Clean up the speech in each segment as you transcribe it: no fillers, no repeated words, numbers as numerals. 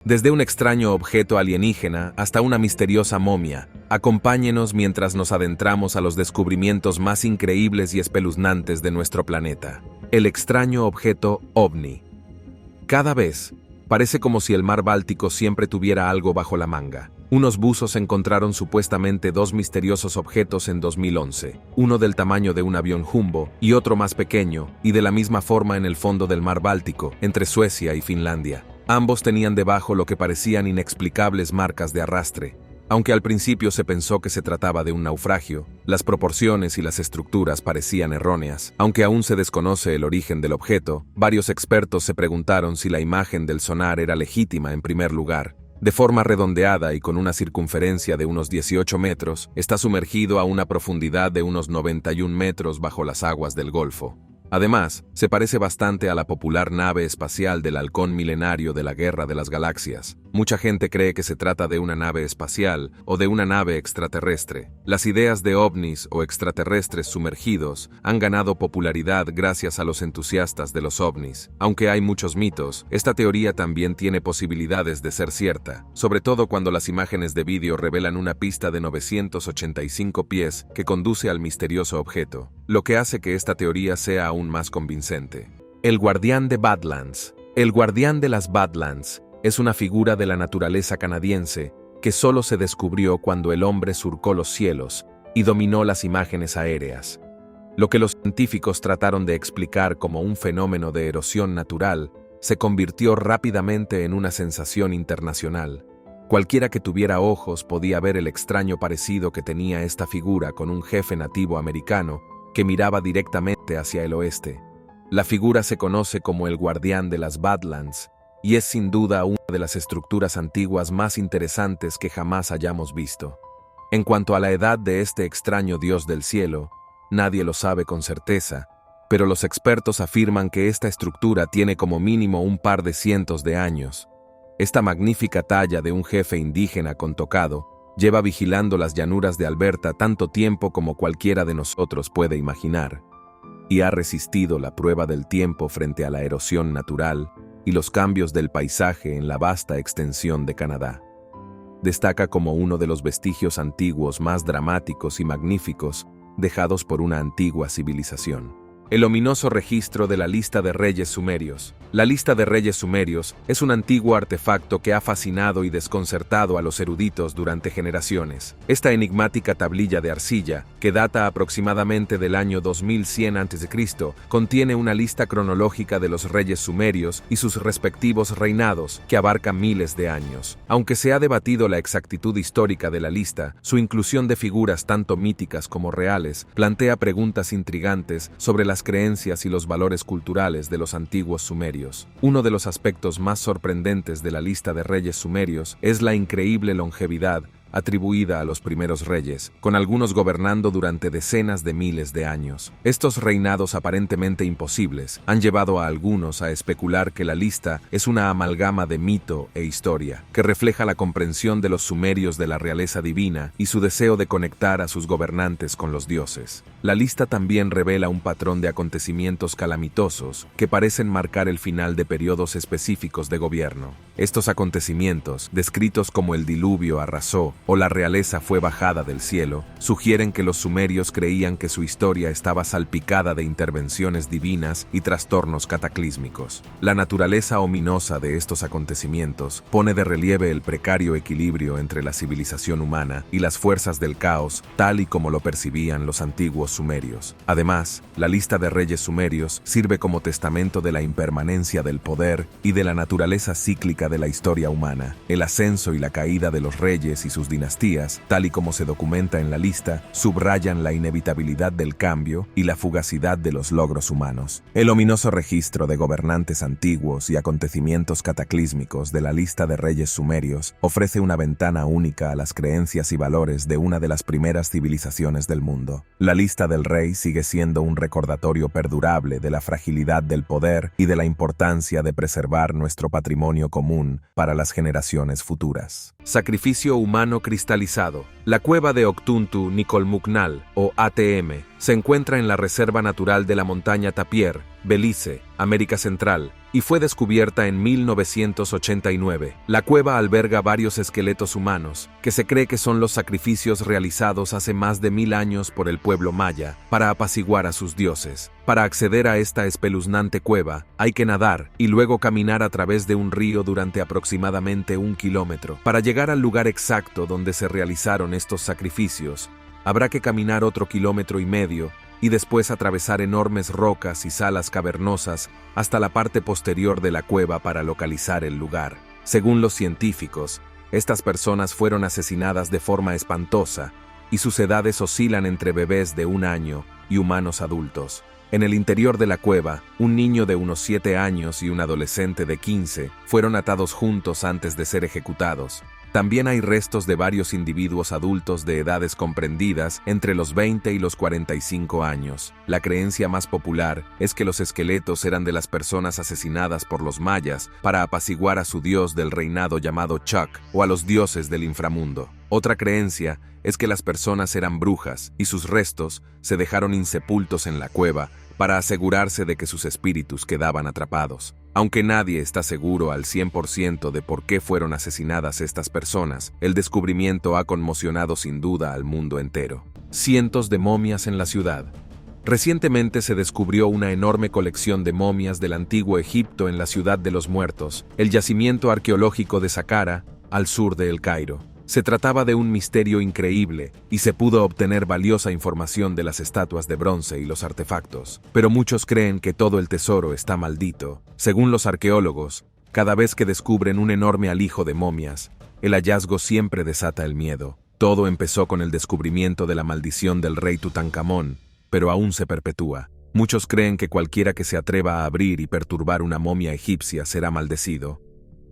Desde un extraño objeto alienígena hasta una misteriosa momia, acompáñenos mientras nos adentramos a los descubrimientos más increíbles y espeluznantes de nuestro planeta. El extraño objeto OVNI. Cada vez, parece como si el mar Báltico siempre tuviera algo bajo la manga. Unos buzos encontraron supuestamente dos misteriosos objetos en 2011, uno del tamaño de un avión jumbo y otro más pequeño, y de la misma forma en el fondo del mar Báltico, entre Suecia y Finlandia. Ambos tenían debajo lo que parecían inexplicables marcas de arrastre. Aunque al principio se pensó que se trataba de un naufragio, las proporciones y las estructuras parecían erróneas. Aunque aún se desconoce el origen del objeto, varios expertos se preguntaron si la imagen del sonar era legítima en primer lugar. De forma redondeada y con una circunferencia de unos 18 metros, está sumergido a una profundidad de unos 91 metros bajo las aguas del Golfo. Además, se parece bastante a la popular nave espacial del halcón milenario de la Guerra de las Galaxias. Mucha gente cree que se trata de una nave espacial o de una nave extraterrestre. Las ideas de ovnis o extraterrestres sumergidos han ganado popularidad gracias a los entusiastas de los ovnis. Aunque hay muchos mitos, esta teoría también tiene posibilidades de ser cierta, sobre todo cuando las imágenes de vídeo revelan una pista de 985 pies que conduce al misterioso objeto, lo que hace que esta teoría sea aún más convincente. El guardián de Badlands. El guardián de las Badlands es una figura de la naturaleza canadiense que solo se descubrió cuando el hombre surcó los cielos y dominó las imágenes aéreas. Lo que los científicos trataron de explicar como un fenómeno de erosión natural se convirtió rápidamente en una sensación internacional. Cualquiera que tuviera ojos podía ver el extraño parecido que tenía esta figura con un jefe nativo americano que miraba directamente hacia el oeste. La figura se conoce como el guardián de las Badlands y es sin duda una de las estructuras antiguas más interesantes que jamás hayamos visto. En cuanto a la edad de este extraño dios del cielo, nadie lo sabe con certeza, pero los expertos afirman que esta estructura tiene como mínimo un par de cientos de años. Esta magnífica talla de un jefe indígena con tocado lleva vigilando las llanuras de Alberta tanto tiempo como cualquiera de nosotros puede imaginar, y ha resistido la prueba del tiempo frente a la erosión natural y los cambios del paisaje en la vasta extensión de Canadá. Destaca como uno de los vestigios antiguos más dramáticos y magníficos dejados por una antigua civilización. El ominoso registro de la lista de reyes sumerios. La lista de reyes sumerios es un antiguo artefacto que ha fascinado y desconcertado a los eruditos durante generaciones. Esta enigmática tablilla de arcilla, que data aproximadamente del año 2100 a.C., contiene una lista cronológica de los reyes sumerios y sus respectivos reinados, que abarca miles de años. Aunque se ha debatido la exactitud histórica de la lista, su inclusión de figuras tanto míticas como reales plantea preguntas intrigantes sobre las creencias y los valores culturales de los antiguos sumerios. Uno de los aspectos más sorprendentes de la lista de reyes sumerios es la increíble longevidad atribuida a los primeros reyes, con algunos gobernando durante decenas de miles de años. Estos reinados aparentemente imposibles han llevado a algunos a especular que la lista es una amalgama de mito e historia, que refleja la comprensión de los sumerios de la realeza divina y su deseo de conectar a sus gobernantes con los dioses. La lista también revela un patrón de acontecimientos calamitosos que parecen marcar el final de periodos específicos de gobierno. Estos acontecimientos, descritos como el diluvio arrasó o la realeza fue bajada del cielo, sugieren que los sumerios creían que su historia estaba salpicada de intervenciones divinas y trastornos cataclísmicos. La naturaleza ominosa de estos acontecimientos pone de relieve el precario equilibrio entre la civilización humana y las fuerzas del caos, tal y como lo percibían los antiguos sumerios. Además, la lista de reyes sumerios sirve como testamento de la impermanencia del poder y de la naturaleza cíclica de la historia humana. El ascenso y la caída de los reyes y sus dinastías, tal y como se documenta en la lista, subrayan la inevitabilidad del cambio y la fugacidad de los logros humanos. El ominoso registro de gobernantes antiguos y acontecimientos cataclísmicos de la lista de reyes sumerios ofrece una ventana única a las creencias y valores de una de las primeras civilizaciones del mundo. La lista del rey sigue siendo un recordatorio perdurable de la fragilidad del poder y de la importancia de preservar nuestro patrimonio común para las generaciones futuras. Sacrificio humano cristalizado. La cueva de Octuntu Nicolmucnal, o ATM, se encuentra en la Reserva Natural de la Montaña Tapier, Belice, América Central, y fue descubierta en 1989. La cueva alberga varios esqueletos humanos, que se cree que son los sacrificios realizados hace más de 1000 años por el pueblo maya para apaciguar a sus dioses. Para acceder a esta espeluznante cueva, hay que nadar y luego caminar a través de un río durante aproximadamente 1 kilómetro. Para llegar al lugar exacto donde se realizaron estos sacrificios, habrá que caminar otro 1,5 kilómetros y después atravesar enormes rocas y salas cavernosas hasta la parte posterior de la cueva para localizar el lugar. Según los científicos, estas personas fueron asesinadas de forma espantosa y sus edades oscilan entre bebés de 1 año y humanos adultos. En el interior de la cueva, un niño de unos 7 años y un adolescente de 15 fueron atados juntos antes de ser ejecutados. También hay restos de varios individuos adultos de edades comprendidas entre los 20 y los 45 años. La creencia más popular es que los esqueletos eran de las personas asesinadas por los mayas para apaciguar a su dios del reinado llamado Chuck o a los dioses del inframundo. Otra creencia es que las personas eran brujas y sus restos se dejaron insepultos en la cueva para asegurarse de que sus espíritus quedaban atrapados. Aunque nadie está seguro al 100% de por qué fueron asesinadas estas personas, el descubrimiento ha conmocionado sin duda al mundo entero. Cientos de momias en la ciudad. Recientemente se descubrió una enorme colección de momias del antiguo Egipto en la Ciudad de los Muertos, el yacimiento arqueológico de Saqqara, al sur de El Cairo. Se trataba de un misterio increíble y se pudo obtener valiosa información de las estatuas de bronce y los artefactos. Pero muchos creen que todo el tesoro está maldito. Según los arqueólogos, cada vez que descubren un enorme alijo de momias, el hallazgo siempre desata el miedo. Todo empezó con el descubrimiento de la maldición del rey Tutankamón, pero aún se perpetúa. Muchos creen que cualquiera que se atreva a abrir y perturbar una momia egipcia será maldecido.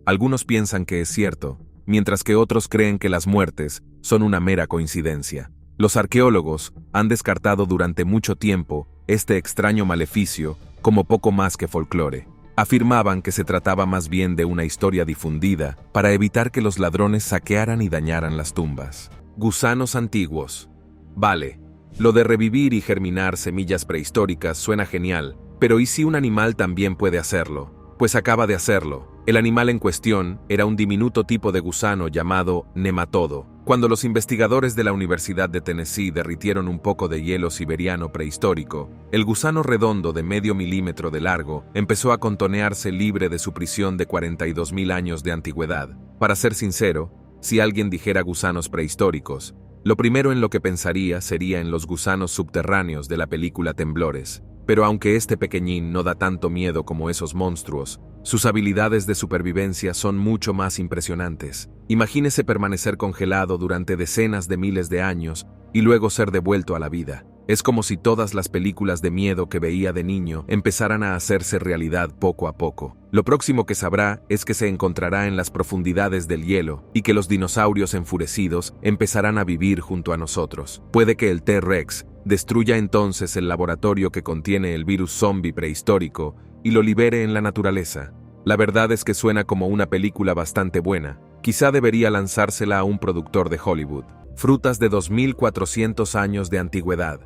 Algunos piensan que es cierto, mientras que otros creen que las muertes son una mera coincidencia. Los arqueólogos han descartado durante mucho tiempo este extraño maleficio como poco más que folclore. Afirmaban que se trataba más bien de una historia difundida para evitar que los ladrones saquearan y dañaran las tumbas. Gusanos antiguos. Vale, lo de revivir y germinar semillas prehistóricas suena genial, pero ¿y si un animal también puede hacerlo? Pues acaba de hacerlo. El animal en cuestión era un diminuto tipo de gusano llamado nematodo. Cuando los investigadores de la Universidad de Tennessee derritieron un poco de hielo siberiano prehistórico, el gusano redondo de medio milímetro de largo empezó a contonearse libre de su prisión de 42.000 años de antigüedad. Para ser sincero, si alguien dijera gusanos prehistóricos, lo primero en lo que pensaría sería en los gusanos subterráneos de la película Temblores. Pero aunque este pequeñín no da tanto miedo como esos monstruos, sus habilidades de supervivencia son mucho más impresionantes. Imagínese permanecer congelado durante decenas de miles de años y luego ser devuelto a la vida. Es como si todas las películas de miedo que veía de niño empezaran a hacerse realidad poco a poco. Lo próximo que sabrá es que se encontrará en las profundidades del hielo y que los dinosaurios enfurecidos empezarán a vivir junto a nosotros. Puede que el T-Rex destruya entonces el laboratorio que contiene el virus zombie prehistórico y lo libere en la naturaleza. La verdad es que suena como una película bastante buena. Quizá debería lanzársela a un productor de Hollywood. Frutas de 2.400 años de antigüedad.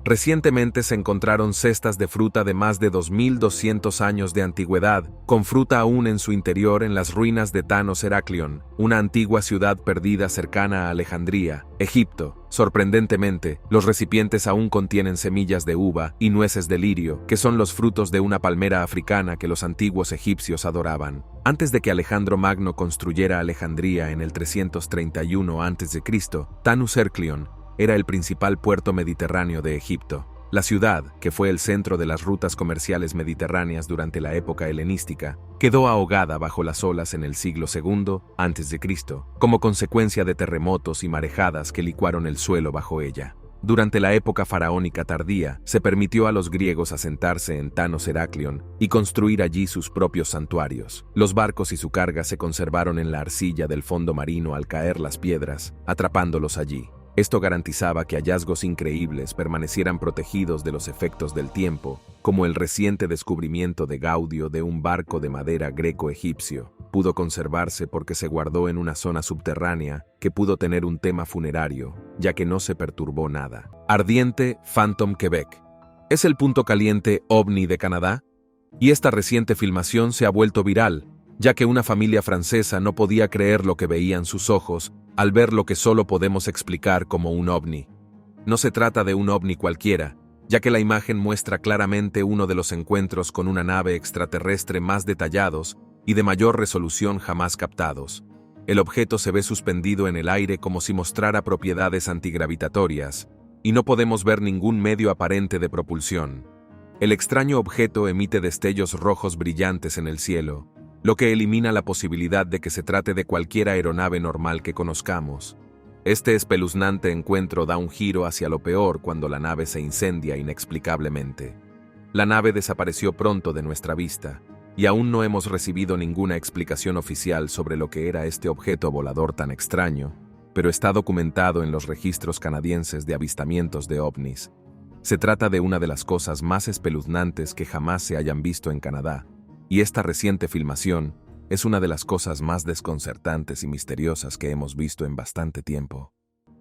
Recientemente se encontraron cestas de fruta de más de 2.200 años de antigüedad, con fruta aún en su interior en las ruinas de Tanos Heraklion, una antigua ciudad perdida cercana a Alejandría, Egipto. Sorprendentemente, los recipientes aún contienen semillas de uva y nueces de lirio, que son los frutos de una palmera africana que los antiguos egipcios adoraban. Antes de que Alejandro Magno construyera Alejandría en el 331 a.C., Tanus Heraclion era el principal puerto mediterráneo de Egipto. La ciudad, que fue el centro de las rutas comerciales mediterráneas durante la época helenística, quedó ahogada bajo las olas en el siglo II a.C., como consecuencia de terremotos y marejadas que licuaron el suelo bajo ella. Durante la época faraónica tardía, se permitió a los griegos asentarse en Tanos Heraklion y construir allí sus propios santuarios. Los barcos y su carga se conservaron en la arcilla del fondo marino al caer las piedras, atrapándolos allí. Esto garantizaba que hallazgos increíbles permanecieran protegidos de los efectos del tiempo, como el reciente descubrimiento de Gaudio de un barco de madera greco-egipcio. Pudo conservarse porque se guardó en una zona subterránea que pudo tener un tema funerario, ya que no se perturbó nada. Ardiente Phantom Quebec. ¿Es el punto caliente ovni de Canadá? Y esta reciente filmación se ha vuelto viral, ya que una familia francesa no podía creer lo que veían sus ojos al ver lo que solo podemos explicar como un ovni. No se trata de un ovni cualquiera, ya que la imagen muestra claramente uno de los encuentros con una nave extraterrestre más detallados y de mayor resolución jamás captados. El objeto se ve suspendido en el aire como si mostrara propiedades antigravitatorias, y no podemos ver ningún medio aparente de propulsión. El extraño objeto emite destellos rojos brillantes en el cielo, lo que elimina la posibilidad de que se trate de cualquier aeronave normal que conozcamos. Este espeluznante encuentro da un giro hacia lo peor cuando la nave se incendia inexplicablemente. La nave desapareció pronto de nuestra vista, y aún no hemos recibido ninguna explicación oficial sobre lo que era este objeto volador tan extraño, pero está documentado en los registros canadienses de avistamientos de ovnis. Se trata de una de las cosas más espeluznantes que jamás se hayan visto en Canadá, y esta reciente filmación es una de las cosas más desconcertantes y misteriosas que hemos visto en bastante tiempo.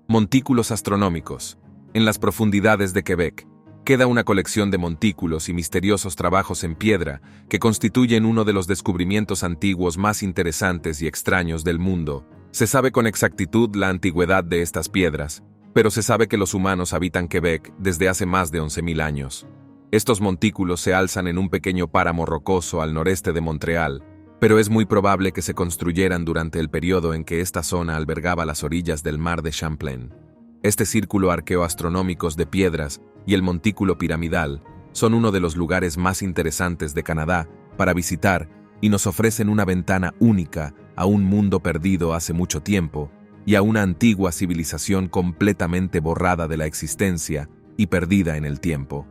Montículos astronómicos. En las profundidades de Quebec, queda una colección de montículos y misteriosos trabajos en piedra que constituyen uno de los descubrimientos antiguos más interesantes y extraños del mundo. Se sabe con exactitud la antigüedad de estas piedras, pero se sabe que los humanos habitan Quebec desde hace más de 11.000 años. Estos montículos se alzan en un pequeño páramo rocoso al noreste de Montreal, pero es muy probable que se construyeran durante el periodo en que esta zona albergaba las orillas del mar de Champlain. Este círculo arqueoastronómicos de piedras y el montículo piramidal son uno de los lugares más interesantes de Canadá para visitar y nos ofrecen una ventana única a un mundo perdido hace mucho tiempo y a una antigua civilización completamente borrada de la existencia y perdida en el tiempo.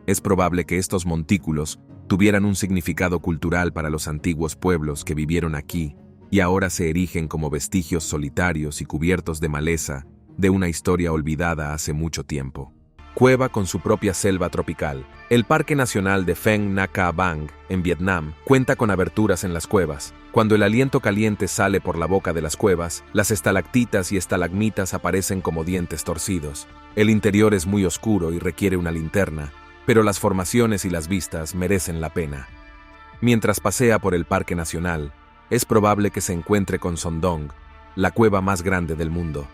Es probable que estos montículos tuvieran un significado cultural para los antiguos pueblos que vivieron aquí y ahora se erigen como vestigios solitarios y cubiertos de maleza de una historia olvidada hace mucho tiempo. Cueva con su propia selva tropical. El Parque Nacional de Pheng Nga Bang, en Vietnam, cuenta con aberturas en las cuevas. Cuando el aliento caliente sale por la boca de las cuevas, las estalactitas y estalagmitas aparecen como dientes torcidos. El interior es muy oscuro y requiere una linterna, pero las formaciones y las vistas merecen la pena. Mientras pasea por el Parque Nacional, es probable que se encuentre con Sondong, la cueva más grande del mundo.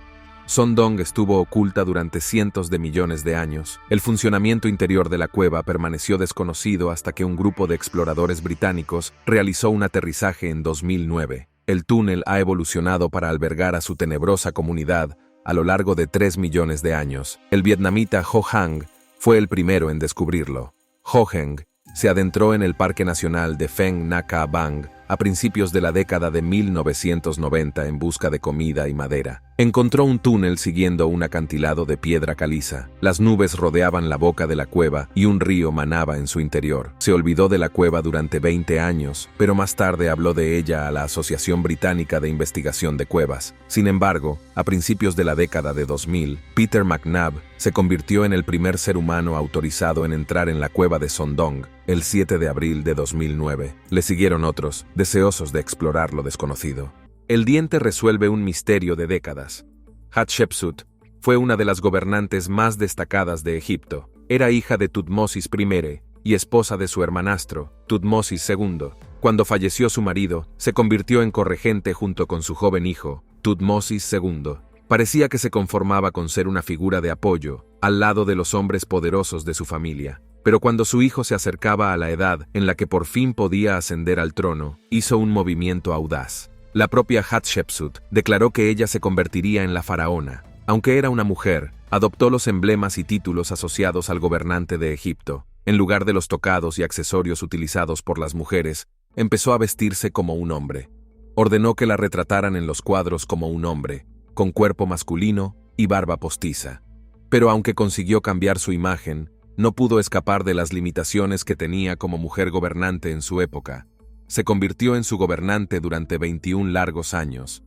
Sondong estuvo oculta durante cientos de millones de años. El funcionamiento interior de la cueva permaneció desconocido hasta que un grupo de exploradores británicos realizó un aterrizaje en 2009. El túnel ha evolucionado para albergar a su tenebrosa comunidad a lo largo de 3 millones de años. El vietnamita Ho Hang fue el primero en descubrirlo. Ho Hang se adentró en el Parque Nacional de Pheng Nga Bang a principios de la década de 1990 en busca de comida y madera. Encontró un túnel siguiendo un acantilado de piedra caliza. Las nubes rodeaban la boca de la cueva y un río manaba en su interior. Se olvidó de la cueva durante 20 años, pero más tarde habló de ella a la Asociación Británica de Investigación de Cuevas. Sin embargo, a principios de la década de 2000, Peter McNabb se convirtió en el primer ser humano autorizado en entrar en la cueva de Sondong, el 7 de abril de 2009. Le siguieron otros, deseosos de explorar lo desconocido. El diente resuelve un misterio de décadas. Hatshepsut fue una de las gobernantes más destacadas de Egipto. Era hija de Tutmosis I y esposa de su hermanastro, Tutmosis II. Cuando falleció su marido, se convirtió en corregente junto con su joven hijo, Tutmosis II. Parecía que se conformaba con ser una figura de apoyo, al lado de los hombres poderosos de su familia. Pero cuando su hijo se acercaba a la edad en la que por fin podía ascender al trono, hizo un movimiento audaz. La propia Hatshepsut declaró que ella se convertiría en la faraona. Aunque era una mujer, adoptó los emblemas y títulos asociados al gobernante de Egipto. En lugar de los tocados y accesorios utilizados por las mujeres, empezó a vestirse como un hombre. Ordenó que la retrataran en los cuadros como un hombre, con cuerpo masculino y barba postiza. Pero aunque consiguió cambiar su imagen, no pudo escapar de las limitaciones que tenía como mujer gobernante en su época. Se convirtió en su gobernante durante 21 largos años,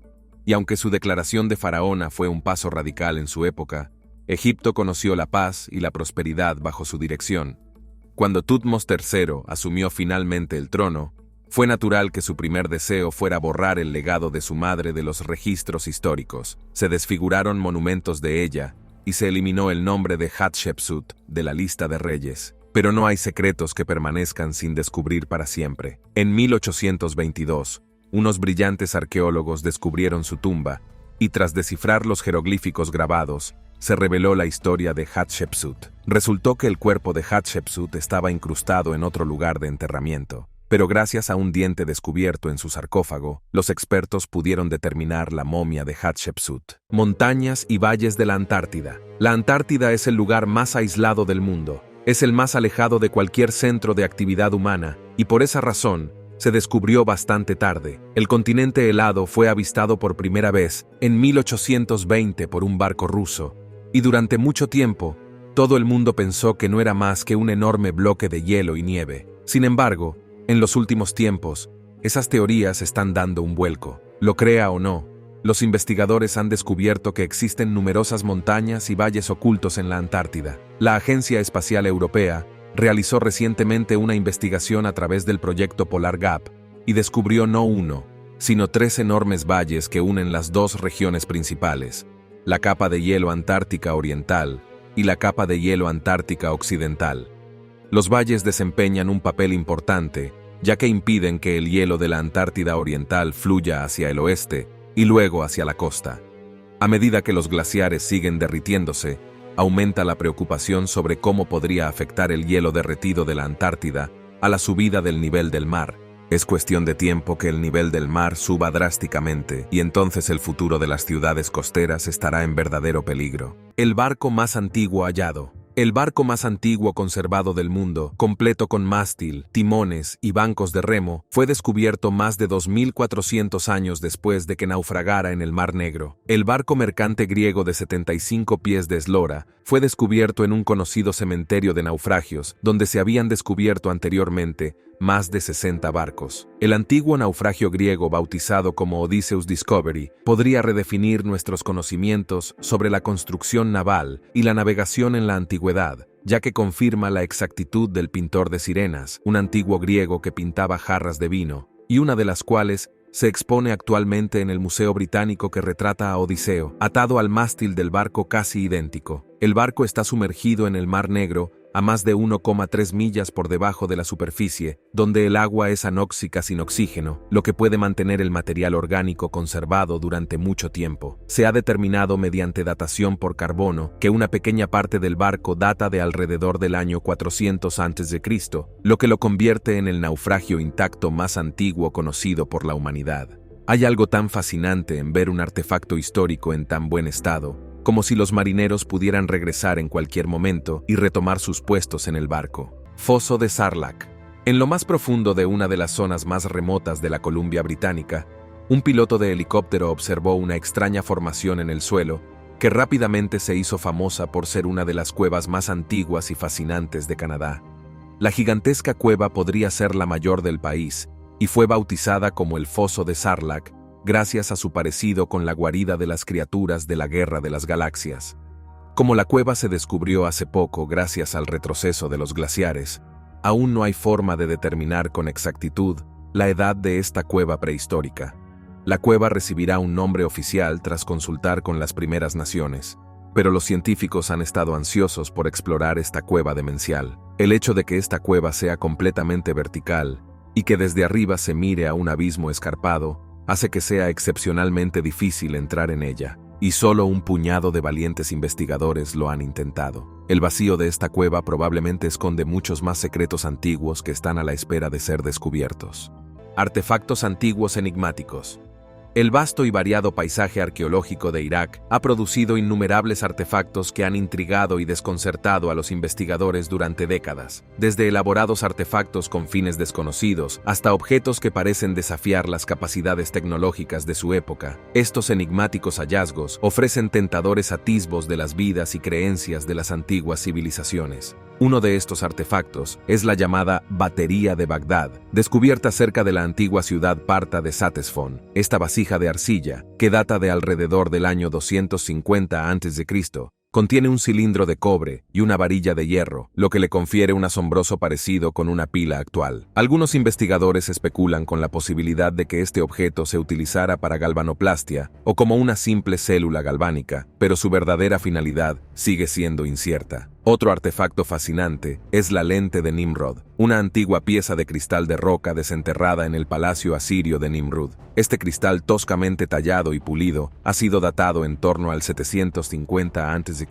y aunque su declaración de faraona fue un paso radical en su época, Egipto conoció la paz y la prosperidad bajo su dirección. Cuando Tutmos III asumió finalmente el trono, fue natural que su primer deseo fuera borrar el legado de su madre de los registros históricos. Se desfiguraron monumentos de ella y se eliminó el nombre de Hatshepsut de la lista de reyes. Pero no hay secretos que permanezcan sin descubrir para siempre. En 1822, unos brillantes arqueólogos descubrieron su tumba, y tras descifrar los jeroglíficos grabados, se reveló la historia de Hatshepsut. Resultó que el cuerpo de Hatshepsut estaba incrustado en otro lugar de enterramiento, pero gracias a un diente descubierto en su sarcófago, los expertos pudieron determinar la momia de Hatshepsut. Montañas y valles de la Antártida. La Antártida es el lugar más aislado del mundo. Es el más alejado de cualquier centro de actividad humana, y por esa razón, se descubrió bastante tarde. El continente helado fue avistado por primera vez en 1820 por un barco ruso, y durante mucho tiempo, todo el mundo pensó que no era más que un enorme bloque de hielo y nieve. Sin embargo, en los últimos tiempos, esas teorías están dando un vuelco. Lo crea o no, los investigadores han descubierto que existen numerosas montañas y valles ocultos en la Antártida. La Agencia Espacial Europea realizó recientemente una investigación a través del proyecto Polar Gap y descubrió no uno, sino 3 enormes valles que unen las dos regiones principales, la capa de hielo antártica oriental y la capa de hielo antártica occidental. Los valles desempeñan un papel importante, ya que impiden que el hielo de la Antártida oriental fluya hacia el oeste y luego hacia la costa. A medida que los glaciares siguen derritiéndose, aumenta la preocupación sobre cómo podría afectar el hielo derretido de la Antártida a la subida del nivel del mar. Es cuestión de tiempo que el nivel del mar suba drásticamente y entonces el futuro de las ciudades costeras estará en verdadero peligro. El barco más antiguo hallado. El barco más antiguo conservado del mundo, completo con mástil, timones y bancos de remo, fue descubierto más de 2400 años después de que naufragara en el Mar Negro. El barco mercante griego de 75 pies de eslora fue descubierto en un conocido cementerio de naufragios, donde se habían descubierto anteriormente más de 60 barcos. El antiguo naufragio griego bautizado como Odysseus Discovery podría redefinir nuestros conocimientos sobre la construcción naval y la navegación en la antigüedad, ya que confirma la exactitud del pintor de sirenas, un antiguo griego que pintaba jarras de vino, y una de las cuales se expone actualmente en el Museo Británico que retrata a Odiseo, atado al mástil del barco casi idéntico. El barco está sumergido en el Mar Negro, a más de 1,3 millas por debajo de la superficie, donde el agua es anóxica sin oxígeno, lo que puede mantener el material orgánico conservado durante mucho tiempo. Se ha determinado mediante datación por carbono que una pequeña parte del barco data de alrededor del año 400 a.C., lo que lo convierte en el naufragio intacto más antiguo conocido por la humanidad. Hay algo tan fascinante en ver un artefacto histórico en tan buen estado, como si los marineros pudieran regresar en cualquier momento y retomar sus puestos en el barco. Foso de Sarlacc. En lo más profundo de una de las zonas más remotas de la Columbia Británica, un piloto de helicóptero observó una extraña formación en el suelo que rápidamente se hizo famosa por ser una de las cuevas más antiguas y fascinantes de Canadá. La gigantesca cueva podría ser la mayor del país y fue bautizada como el Foso de Sarlacc, gracias a su parecido con la guarida de las criaturas de la Guerra de las Galaxias. Como la cueva se descubrió hace poco gracias al retroceso de los glaciares, aún no hay forma de determinar con exactitud la edad de esta cueva prehistórica. La cueva recibirá un nombre oficial tras consultar con las primeras naciones, pero los científicos han estado ansiosos por explorar esta cueva demencial. El hecho de que esta cueva sea completamente vertical y que desde arriba se mire a un abismo escarpado hace que sea excepcionalmente difícil entrar en ella, y solo un puñado de valientes investigadores lo han intentado. El vacío de esta cueva probablemente esconde muchos más secretos antiguos que están a la espera de ser descubiertos. Artefactos antiguos enigmáticos. El vasto y variado paisaje arqueológico de Irak ha producido innumerables artefactos que han intrigado y desconcertado a los investigadores durante décadas, desde elaborados artefactos con fines desconocidos hasta objetos que parecen desafiar las capacidades tecnológicas de su época. Estos enigmáticos hallazgos ofrecen tentadores atisbos de las vidas y creencias de las antiguas civilizaciones. Uno de estos artefactos es la llamada Batería de Bagdad, descubierta cerca de la antigua ciudad parta de Satesfon. Esta vasija de arcilla, que data de alrededor del año 250 a.C., contiene un cilindro de cobre y una varilla de hierro, lo que le confiere un asombroso parecido con una pila actual. Algunos investigadores especulan con la posibilidad de que este objeto se utilizara para galvanoplastia o como una simple célula galvánica, pero su verdadera finalidad sigue siendo incierta. Otro artefacto fascinante es la lente de Nimrod, una antigua pieza de cristal de roca desenterrada en el palacio asirio de Nimrud. Este cristal toscamente tallado y pulido ha sido datado en torno al 750 a.C.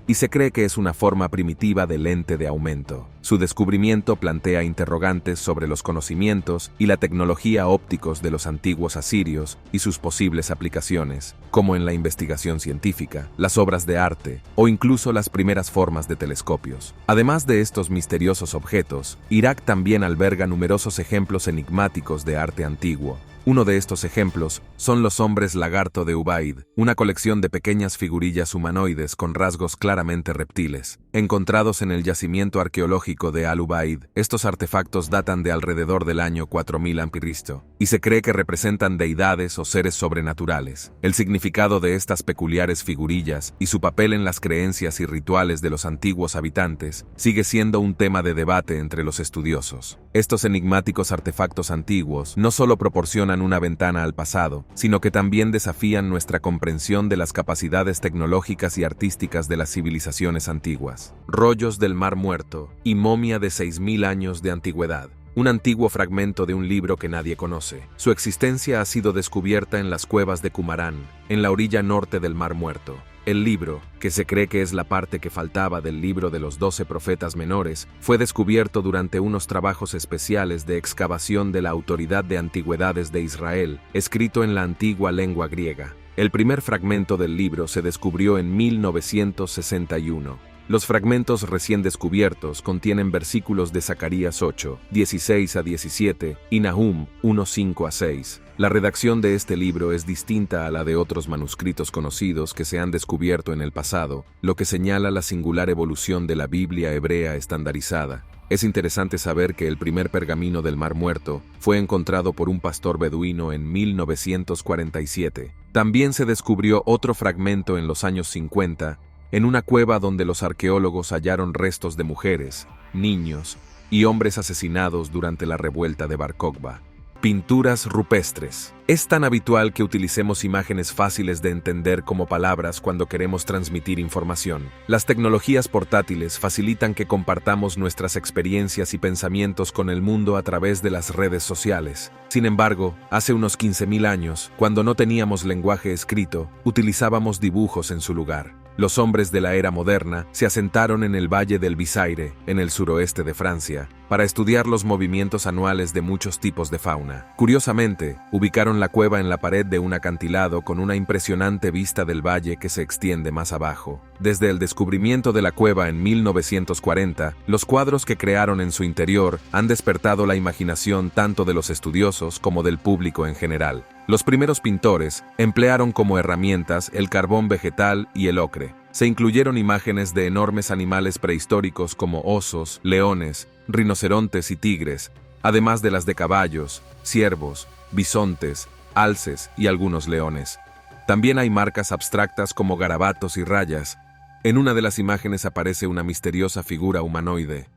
y se cree que es una forma primitiva de lente de aumento. Su descubrimiento plantea interrogantes sobre los conocimientos y la tecnología ópticos de los antiguos asirios y sus posibles aplicaciones, como en la investigación científica, las obras de arte o incluso las primeras formas de telescopios. Además de estos misteriosos objetos, Irak también alberga numerosos ejemplos enigmáticos de arte antiguo. Uno de estos ejemplos son los hombres lagarto de Ubaid, una colección de pequeñas figurillas humanoides con rasgos claramente reptiles. Encontrados en el yacimiento arqueológico de Al-Ubaid, estos artefactos datan de alrededor del año 4000 a.C. y se cree que representan deidades o seres sobrenaturales. El significado de estas peculiares figurillas y su papel en las creencias y rituales de los antiguos habitantes sigue siendo un tema de debate entre los estudiosos. Estos enigmáticos artefactos antiguos no solo proporcionan una ventana al pasado, sino que también desafían nuestra comprensión de las capacidades tecnológicas y artísticas de las civilizaciones antiguas. Rollos del Mar Muerto y momia de 6000 años de antigüedad. Un antiguo fragmento de un libro que nadie conoce. Su existencia ha sido descubierta en las cuevas de Qumrán, en la orilla norte del Mar Muerto. El libro, que se cree que es la parte que faltaba del libro de los 12 profetas menores, fue descubierto durante unos trabajos especiales de excavación de la Autoridad de Antigüedades de Israel, escrito en la antigua lengua griega. El primer fragmento del libro se descubrió en 1961. Los fragmentos recién descubiertos contienen versículos de Zacarías 8, 16 a 17 y Nahum 1, 5 a 6. La redacción de este libro es distinta a la de otros manuscritos conocidos que se han descubierto en el pasado, lo que señala la singular evolución de la Biblia hebrea estandarizada. Es interesante saber que el primer pergamino del Mar Muerto fue encontrado por un pastor beduino en 1947. También se descubrió otro fragmento en los años 50, en una cueva donde los arqueólogos hallaron restos de mujeres, niños y hombres asesinados durante la revuelta de Bar Kokhba. Pinturas rupestres. Es tan habitual que utilicemos imágenes fáciles de entender como palabras cuando queremos transmitir información. Las tecnologías portátiles facilitan que compartamos nuestras experiencias y pensamientos con el mundo a través de las redes sociales. Sin embargo, hace unos 15.000 años, cuando no teníamos lenguaje escrito, utilizábamos dibujos en su lugar. Los hombres de la era moderna se asentaron en el Valle del Bisaire, en el suroeste de Francia, para estudiar los movimientos anuales de muchos tipos de fauna. Curiosamente, ubicaron la cueva en la pared de un acantilado con una impresionante vista del valle que se extiende más abajo. Desde el descubrimiento de la cueva en 1940, los cuadros que crearon en su interior han despertado la imaginación tanto de los estudiosos como del público en general. Los primeros pintores emplearon como herramientas el carbón vegetal y el ocre. Se incluyeron imágenes de enormes animales prehistóricos como osos, leones, rinocerontes y tigres, además de las de caballos, ciervos, bisontes, alces y algunos leones. También hay marcas abstractas como garabatos y rayas. En una de las imágenes aparece una misteriosa figura humanoide.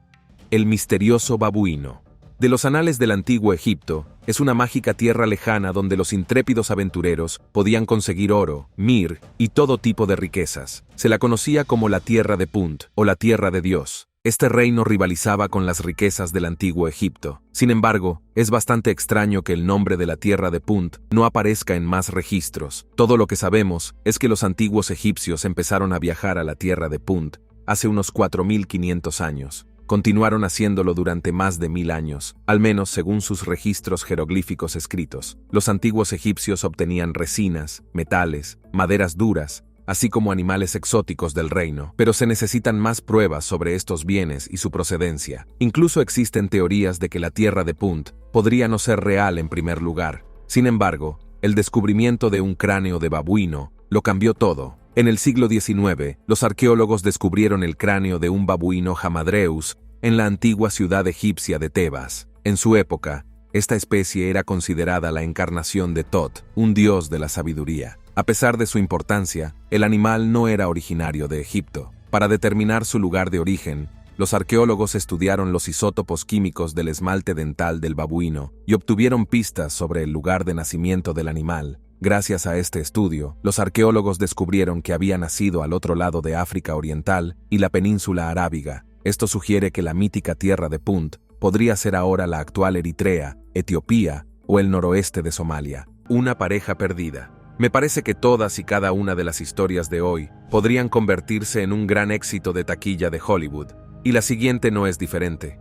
El misterioso babuino. De los anales del antiguo Egipto, es una mágica tierra lejana donde los intrépidos aventureros podían conseguir oro, mir y todo tipo de riquezas. Se la conocía como la Tierra de Punt o la Tierra de Dios. Este reino rivalizaba con las riquezas del antiguo Egipto. Sin embargo, es bastante extraño que el nombre de la Tierra de Punt no aparezca en más registros. Todo lo que sabemos es que los antiguos egipcios empezaron a viajar a la Tierra de Punt hace unos 4500 años. Continuaron haciéndolo durante más de 1000 años, al menos según sus registros jeroglíficos escritos. Los antiguos egipcios obtenían resinas, metales, maderas duras, así como animales exóticos del reino, pero se necesitan más pruebas sobre estos bienes y su procedencia. Incluso existen teorías de que la Tierra de Punt podría no ser real en primer lugar. Sin embargo, el descubrimiento de un cráneo de babuino lo cambió todo. En el siglo XIX, los arqueólogos descubrieron el cráneo de un babuino Hamadreus en la antigua ciudad egipcia de Tebas. En su época, esta especie era considerada la encarnación de Tot, un dios de la sabiduría. A pesar de su importancia, el animal no era originario de Egipto. Para determinar su lugar de origen, los arqueólogos estudiaron los isótopos químicos del esmalte dental del babuino y obtuvieron pistas sobre el lugar de nacimiento del animal. Gracias a este estudio, los arqueólogos descubrieron que había nacido al otro lado de África Oriental y la península arábiga. Esto sugiere que la mítica tierra de Punt podría ser ahora la actual Eritrea, Etiopía o el noroeste de Somalia. Una pareja perdida. Me parece que todas y cada una de las historias de hoy podrían convertirse en un gran éxito de taquilla de Hollywood, y la siguiente no es diferente.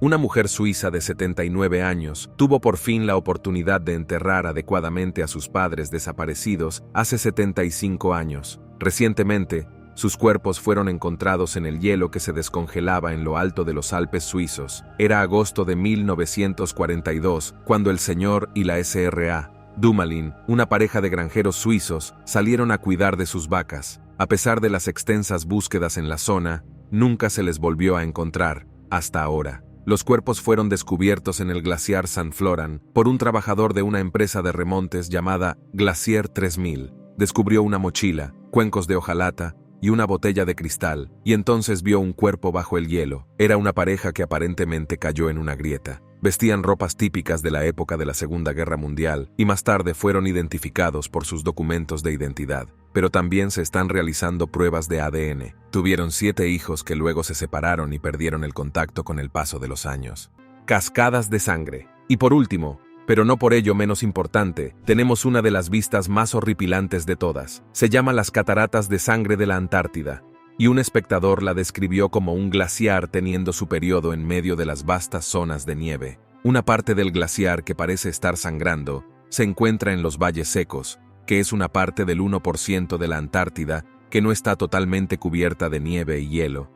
Una mujer suiza de 79 años tuvo por fin la oportunidad de enterrar adecuadamente a sus padres desaparecidos hace 75 años. Recientemente, sus cuerpos fueron encontrados en el hielo que se descongelaba en lo alto de los Alpes suizos. Era agosto de 1942, cuando el señor y la Sra. Dumoulin, una pareja de granjeros suizos, salieron a cuidar de sus vacas. A pesar de las extensas búsquedas en la zona, nunca se les volvió a encontrar, hasta ahora. Los cuerpos fueron descubiertos en el glaciar St. Florian por un trabajador de una empresa de remontes llamada Glacier 3000. Descubrió una mochila, cuencos de hojalata y una botella de cristal, y entonces vio un cuerpo bajo el hielo. Era una pareja que aparentemente cayó en una grieta. Vestían ropas típicas de la época de la Segunda Guerra Mundial y más tarde fueron identificados por sus documentos de identidad. Pero también se están realizando pruebas de ADN. Tuvieron 7 hijos que luego se separaron y perdieron el contacto con el paso de los años. Cascadas de sangre. Y por último, pero no por ello menos importante, tenemos una de las vistas más horripilantes de todas. Se llama las cataratas de sangre de la Antártida, y un espectador la describió como un glaciar teniendo su periodo en medio de las vastas zonas de nieve. Una parte del glaciar que parece estar sangrando se encuentra en los valles secos, que es una parte del 1% de la Antártida que no está totalmente cubierta de nieve y hielo.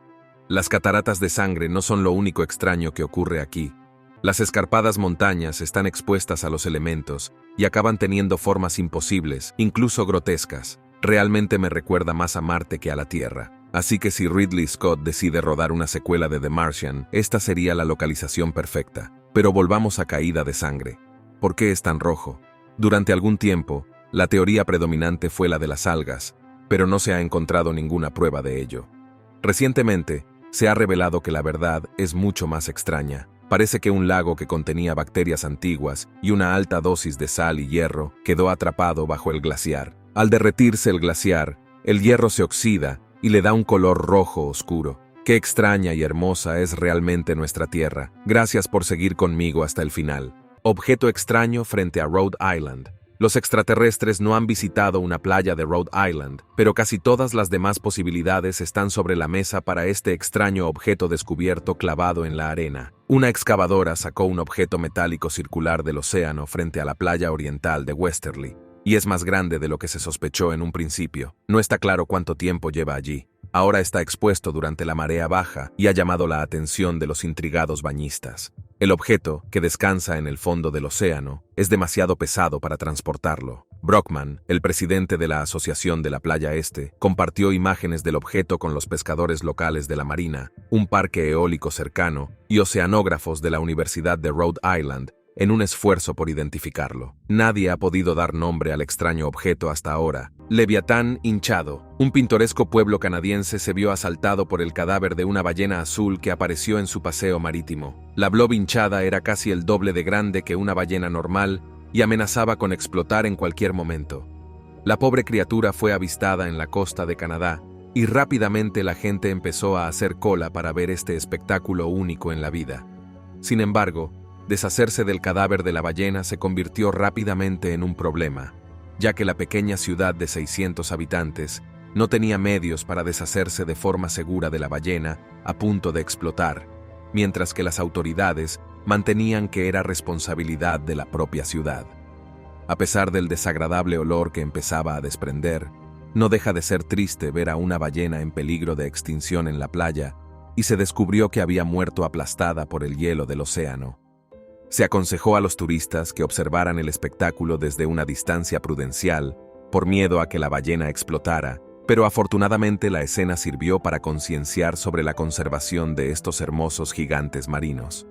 Las cataratas de sangre no son lo único extraño que ocurre aquí. Las escarpadas montañas están expuestas a los elementos y acaban teniendo formas imposibles, incluso grotescas. Realmente me recuerda más a Marte que a la Tierra. Así que si Ridley Scott decide rodar una secuela de The Martian, esta sería la localización perfecta. Pero volvamos a Caída de Sangre. ¿Por qué es tan rojo? Durante algún tiempo, la teoría predominante fue la de las algas, pero no se ha encontrado ninguna prueba de ello. Recientemente, se ha revelado que la verdad es mucho más extraña. Parece que un lago que contenía bacterias antiguas y una alta dosis de sal y hierro quedó atrapado bajo el glaciar. Al derretirse el glaciar, el hierro se oxida y le da un color rojo oscuro. Qué extraña y hermosa es realmente nuestra Tierra. Gracias por seguir conmigo hasta el final. Objeto extraño frente a Rhode Island. Los extraterrestres no han visitado una playa de Rhode Island, pero casi todas las demás posibilidades están sobre la mesa para este extraño objeto descubierto clavado en la arena. Una excavadora sacó un objeto metálico circular del océano frente a la playa oriental de Westerly, y es más grande de lo que se sospechó en un principio. No está claro cuánto tiempo lleva allí. Ahora está expuesto durante la marea baja y ha llamado la atención de los intrigados bañistas. El objeto, que descansa en el fondo del océano, es demasiado pesado para transportarlo. Brockman, el presidente de la Asociación de la Playa Este, compartió imágenes del objeto con los pescadores locales de la Marina, un parque eólico cercano y oceanógrafos de la Universidad de Rhode Island, en un esfuerzo por identificarlo. Nadie ha podido dar nombre al extraño objeto hasta ahora. Leviatán hinchado. Un pintoresco pueblo canadiense se vio asaltado por el cadáver de una ballena azul que apareció en su paseo marítimo. La blob hinchada era casi el doble de grande que una ballena normal y amenazaba con explotar en cualquier momento. La pobre criatura fue avistada en la costa de Canadá y rápidamente la gente empezó a hacer cola para ver este espectáculo único en la vida. Sin embargo, deshacerse del cadáver de la ballena se convirtió rápidamente en un problema, ya que la pequeña ciudad de 600 habitantes no tenía medios para deshacerse de forma segura de la ballena a punto de explotar, mientras que las autoridades mantenían que era responsabilidad de la propia ciudad. A pesar del desagradable olor que empezaba a desprender, no deja de ser triste ver a una ballena en peligro de extinción en la playa y se descubrió que había muerto aplastada por el hielo del océano. Se aconsejó a los turistas que observaran el espectáculo desde una distancia prudencial, por miedo a que la ballena explotara, pero afortunadamente la escena sirvió para concienciar sobre la conservación de estos hermosos gigantes marinos.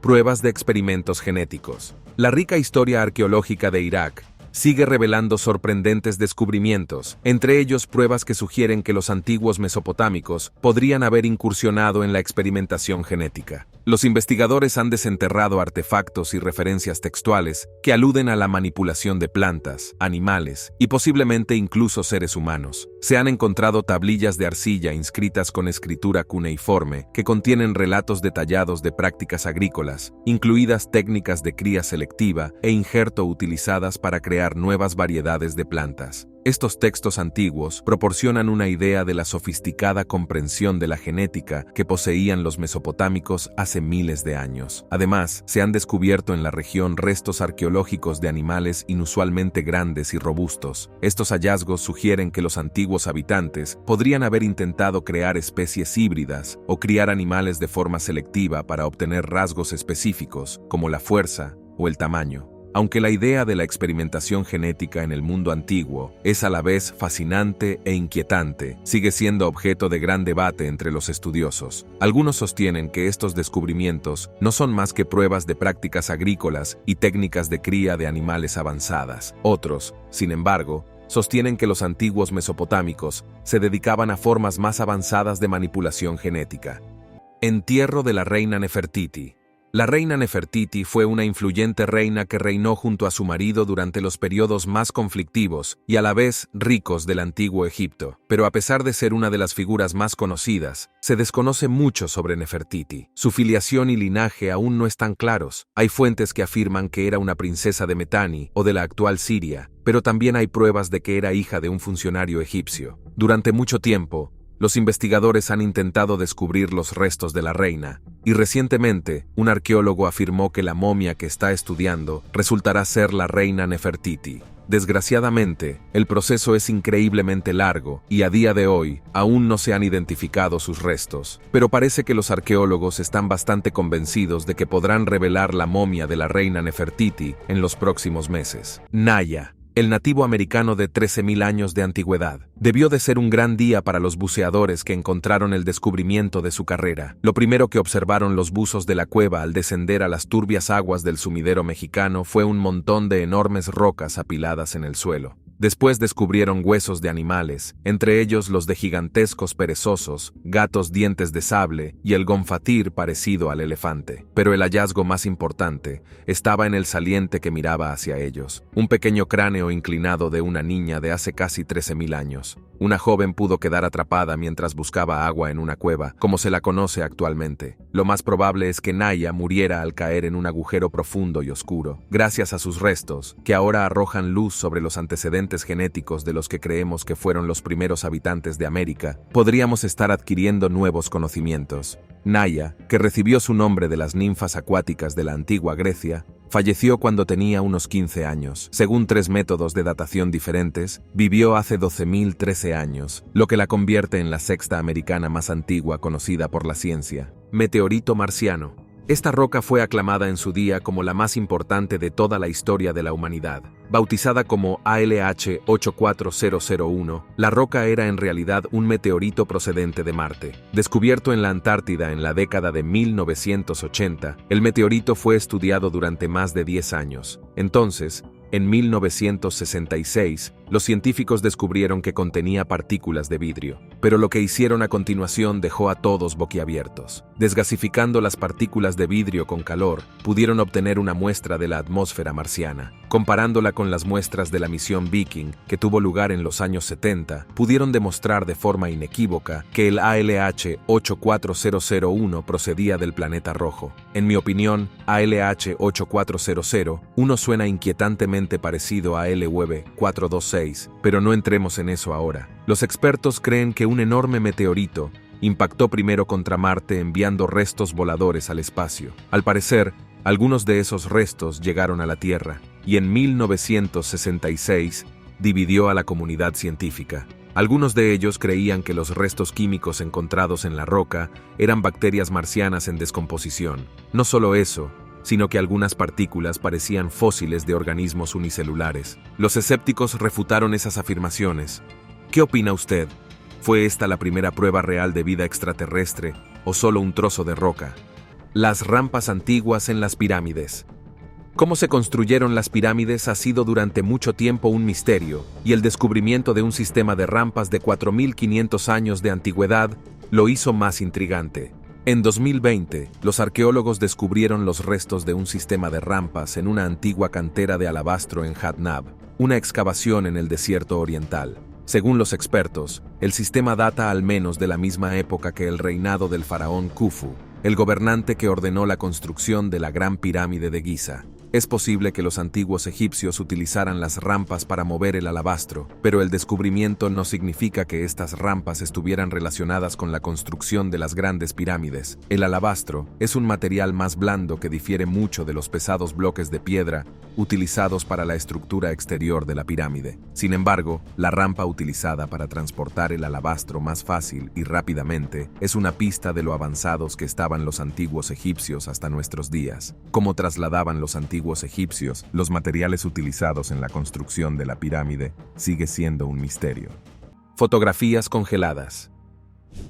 Pruebas de experimentos genéticos. La rica historia arqueológica de Irak sigue revelando sorprendentes descubrimientos, entre ellos pruebas que sugieren que los antiguos mesopotámicos podrían haber incursionado en la experimentación genética. Los investigadores han desenterrado artefactos y referencias textuales que aluden a la manipulación de plantas, animales y posiblemente incluso seres humanos. Se han encontrado tablillas de arcilla inscritas con escritura cuneiforme que contienen relatos detallados de prácticas agrícolas, incluidas técnicas de cría selectiva e injerto utilizadas para crear nuevas variedades de plantas. Estos textos antiguos proporcionan una idea de la sofisticada comprensión de la genética que poseían los mesopotámicos hace miles de años. Además, se han descubierto en la región restos arqueológicos de animales inusualmente grandes y robustos. Estos hallazgos sugieren que los antiguos habitantes podrían haber intentado crear especies híbridas o criar animales de forma selectiva para obtener rasgos específicos, como la fuerza o el tamaño. Aunque la idea de la experimentación genética en el mundo antiguo es a la vez fascinante e inquietante, sigue siendo objeto de gran debate entre los estudiosos. Algunos sostienen que estos descubrimientos no son más que pruebas de prácticas agrícolas y técnicas de cría de animales avanzadas. Otros, sin embargo, sostienen que los antiguos mesopotámicos se dedicaban a formas más avanzadas de manipulación genética. Entierro de la reina Nefertiti. La reina Nefertiti fue una influyente reina que reinó junto a su marido durante los periodos más conflictivos y a la vez ricos del antiguo Egipto. Pero a pesar de ser una de las figuras más conocidas, se desconoce mucho sobre Nefertiti. Su filiación y linaje aún no están claros. Hay fuentes que afirman que era una princesa de Mitanni o de la actual Siria, pero también hay pruebas de que era hija de un funcionario egipcio. Durante mucho tiempo, los investigadores han intentado descubrir los restos de la reina, y recientemente un arqueólogo afirmó que la momia que está estudiando resultará ser la reina Nefertiti. Desgraciadamente, el proceso es increíblemente largo y a día de hoy aún no se han identificado sus restos, pero parece que los arqueólogos están bastante convencidos de que podrán revelar la momia de la reina Nefertiti en los próximos meses. Naya, el nativo americano de 13.000 años de antigüedad. Debió de ser un gran día para los buceadores que encontraron el descubrimiento de su carrera. Lo primero que observaron los buzos de la cueva al descender a las turbias aguas del sumidero mexicano fue un montón de enormes rocas apiladas en el suelo. Después descubrieron huesos de animales, entre ellos los de gigantescos perezosos, gatos dientes de sable y el gonfatir parecido al elefante. Pero el hallazgo más importante estaba en el saliente que miraba hacia ellos, un pequeño cráneo inclinado de una niña de hace casi 13.000 años. Una joven pudo quedar atrapada mientras buscaba agua en una cueva, como se la conoce actualmente. Lo más probable es que Naya muriera al caer en un agujero profundo y oscuro. Gracias a sus restos, que ahora arrojan luz sobre los antecedentes genéticos de los que creemos que fueron los primeros habitantes de América, podríamos estar adquiriendo nuevos conocimientos. Naya, que recibió su nombre de las ninfas acuáticas de la antigua Grecia, falleció cuando tenía unos 15 años. Según 3 métodos de datación diferentes, vivió hace 12.013 años, lo que la convierte en la sexta americana más antigua conocida por la ciencia. Meteorito marciano. Esta roca fue aclamada en su día como la más importante de toda la historia de la humanidad. Bautizada como ALH 84001, la roca era en realidad un meteorito procedente de Marte. Descubierto en la Antártida en la década de 1980, el meteorito fue estudiado durante más de 10 años. Entonces, en 1966, los científicos descubrieron que contenía partículas de vidrio, pero lo que hicieron a continuación dejó a todos boquiabiertos. Desgasificando las partículas de vidrio con calor, pudieron obtener una muestra de la atmósfera marciana. Comparándola con las muestras de la misión Viking, que tuvo lugar en los años 70, pudieron demostrar de forma inequívoca que el ALH 84001 procedía del planeta rojo. En mi opinión, ALH 8400 suena inquietantemente parecido a LV 426, pero no entremos en eso ahora. Los expertos creen que un enorme meteorito impactó primero contra Marte enviando restos voladores al espacio. Al parecer, algunos de esos restos llegaron a la Tierra, y en 1966 dividió a la comunidad científica. Algunos de ellos creían que los restos químicos encontrados en la roca eran bacterias marcianas en descomposición. No solo eso, sino que algunas partículas parecían fósiles de organismos unicelulares. Los escépticos refutaron esas afirmaciones. ¿Qué opina usted? ¿Fue esta la primera prueba real de vida extraterrestre o solo un trozo de roca? Las rampas antiguas en las pirámides. Cómo se construyeron las pirámides ha sido durante mucho tiempo un misterio, y el descubrimiento de un sistema de rampas de 4.500 años de antigüedad lo hizo más intrigante. En 2020, los arqueólogos descubrieron los restos de un sistema de rampas en una antigua cantera de alabastro en Hatnab, una excavación en el desierto oriental. Según los expertos, el sistema data al menos de la misma época que el reinado del faraón Khufu, el gobernante que ordenó la construcción de la Gran Pirámide de Giza. Es posible que los antiguos egipcios utilizaran las rampas para mover el alabastro, pero el descubrimiento no significa que estas rampas estuvieran relacionadas con la construcción de las grandes pirámides. El alabastro es un material más blando que difiere mucho de los pesados bloques de piedra utilizados para la estructura exterior de la pirámide. Sin embargo, la rampa utilizada para transportar el alabastro más fácil y rápidamente es una pista de lo avanzados que estaban los antiguos egipcios hasta nuestros días. Cómo trasladaban los antiguos egipcios los materiales utilizados en la construcción de la pirámide sigue siendo un misterio. Fotografías congeladas.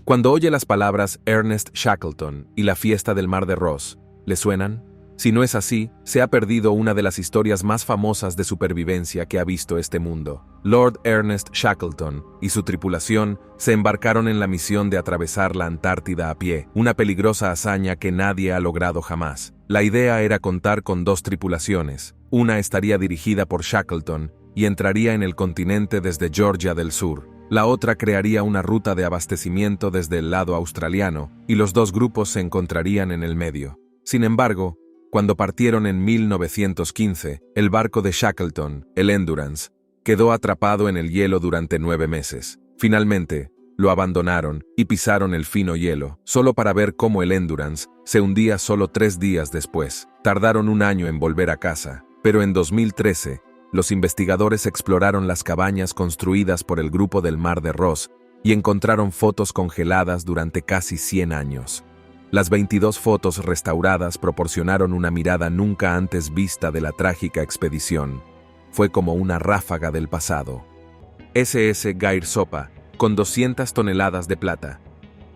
Cuando oye las palabras Ernest Shackleton y la fiesta del Mar de Ross, ¿le suenan? Si no es así, se ha perdido una de las historias más famosas de supervivencia que ha visto este mundo. Lord Ernest Shackleton y su tripulación se embarcaron en la misión de atravesar la Antártida a pie, una peligrosa hazaña que nadie ha logrado jamás. La idea era contar con 2 tripulaciones. Una estaría dirigida por Shackleton y entraría en el continente desde Georgia del Sur. La otra crearía una ruta de abastecimiento desde el lado australiano, y los 2 grupos se encontrarían en el medio. Sin embargo, cuando partieron en 1915, el barco de Shackleton, el Endurance, quedó atrapado en el hielo durante 9 meses. Finalmente, lo abandonaron y pisaron el fino hielo, solo para ver cómo el Endurance se hundía solo 3 días después. Tardaron 1 año en volver a casa, pero en 2013, los investigadores exploraron las cabañas construidas por el grupo del Mar de Ross y encontraron fotos congeladas durante casi 100 años. Las 22 fotos restauradas proporcionaron una mirada nunca antes vista de la trágica expedición. Fue como una ráfaga del pasado. SS Gair Sopa, con 200 toneladas de plata.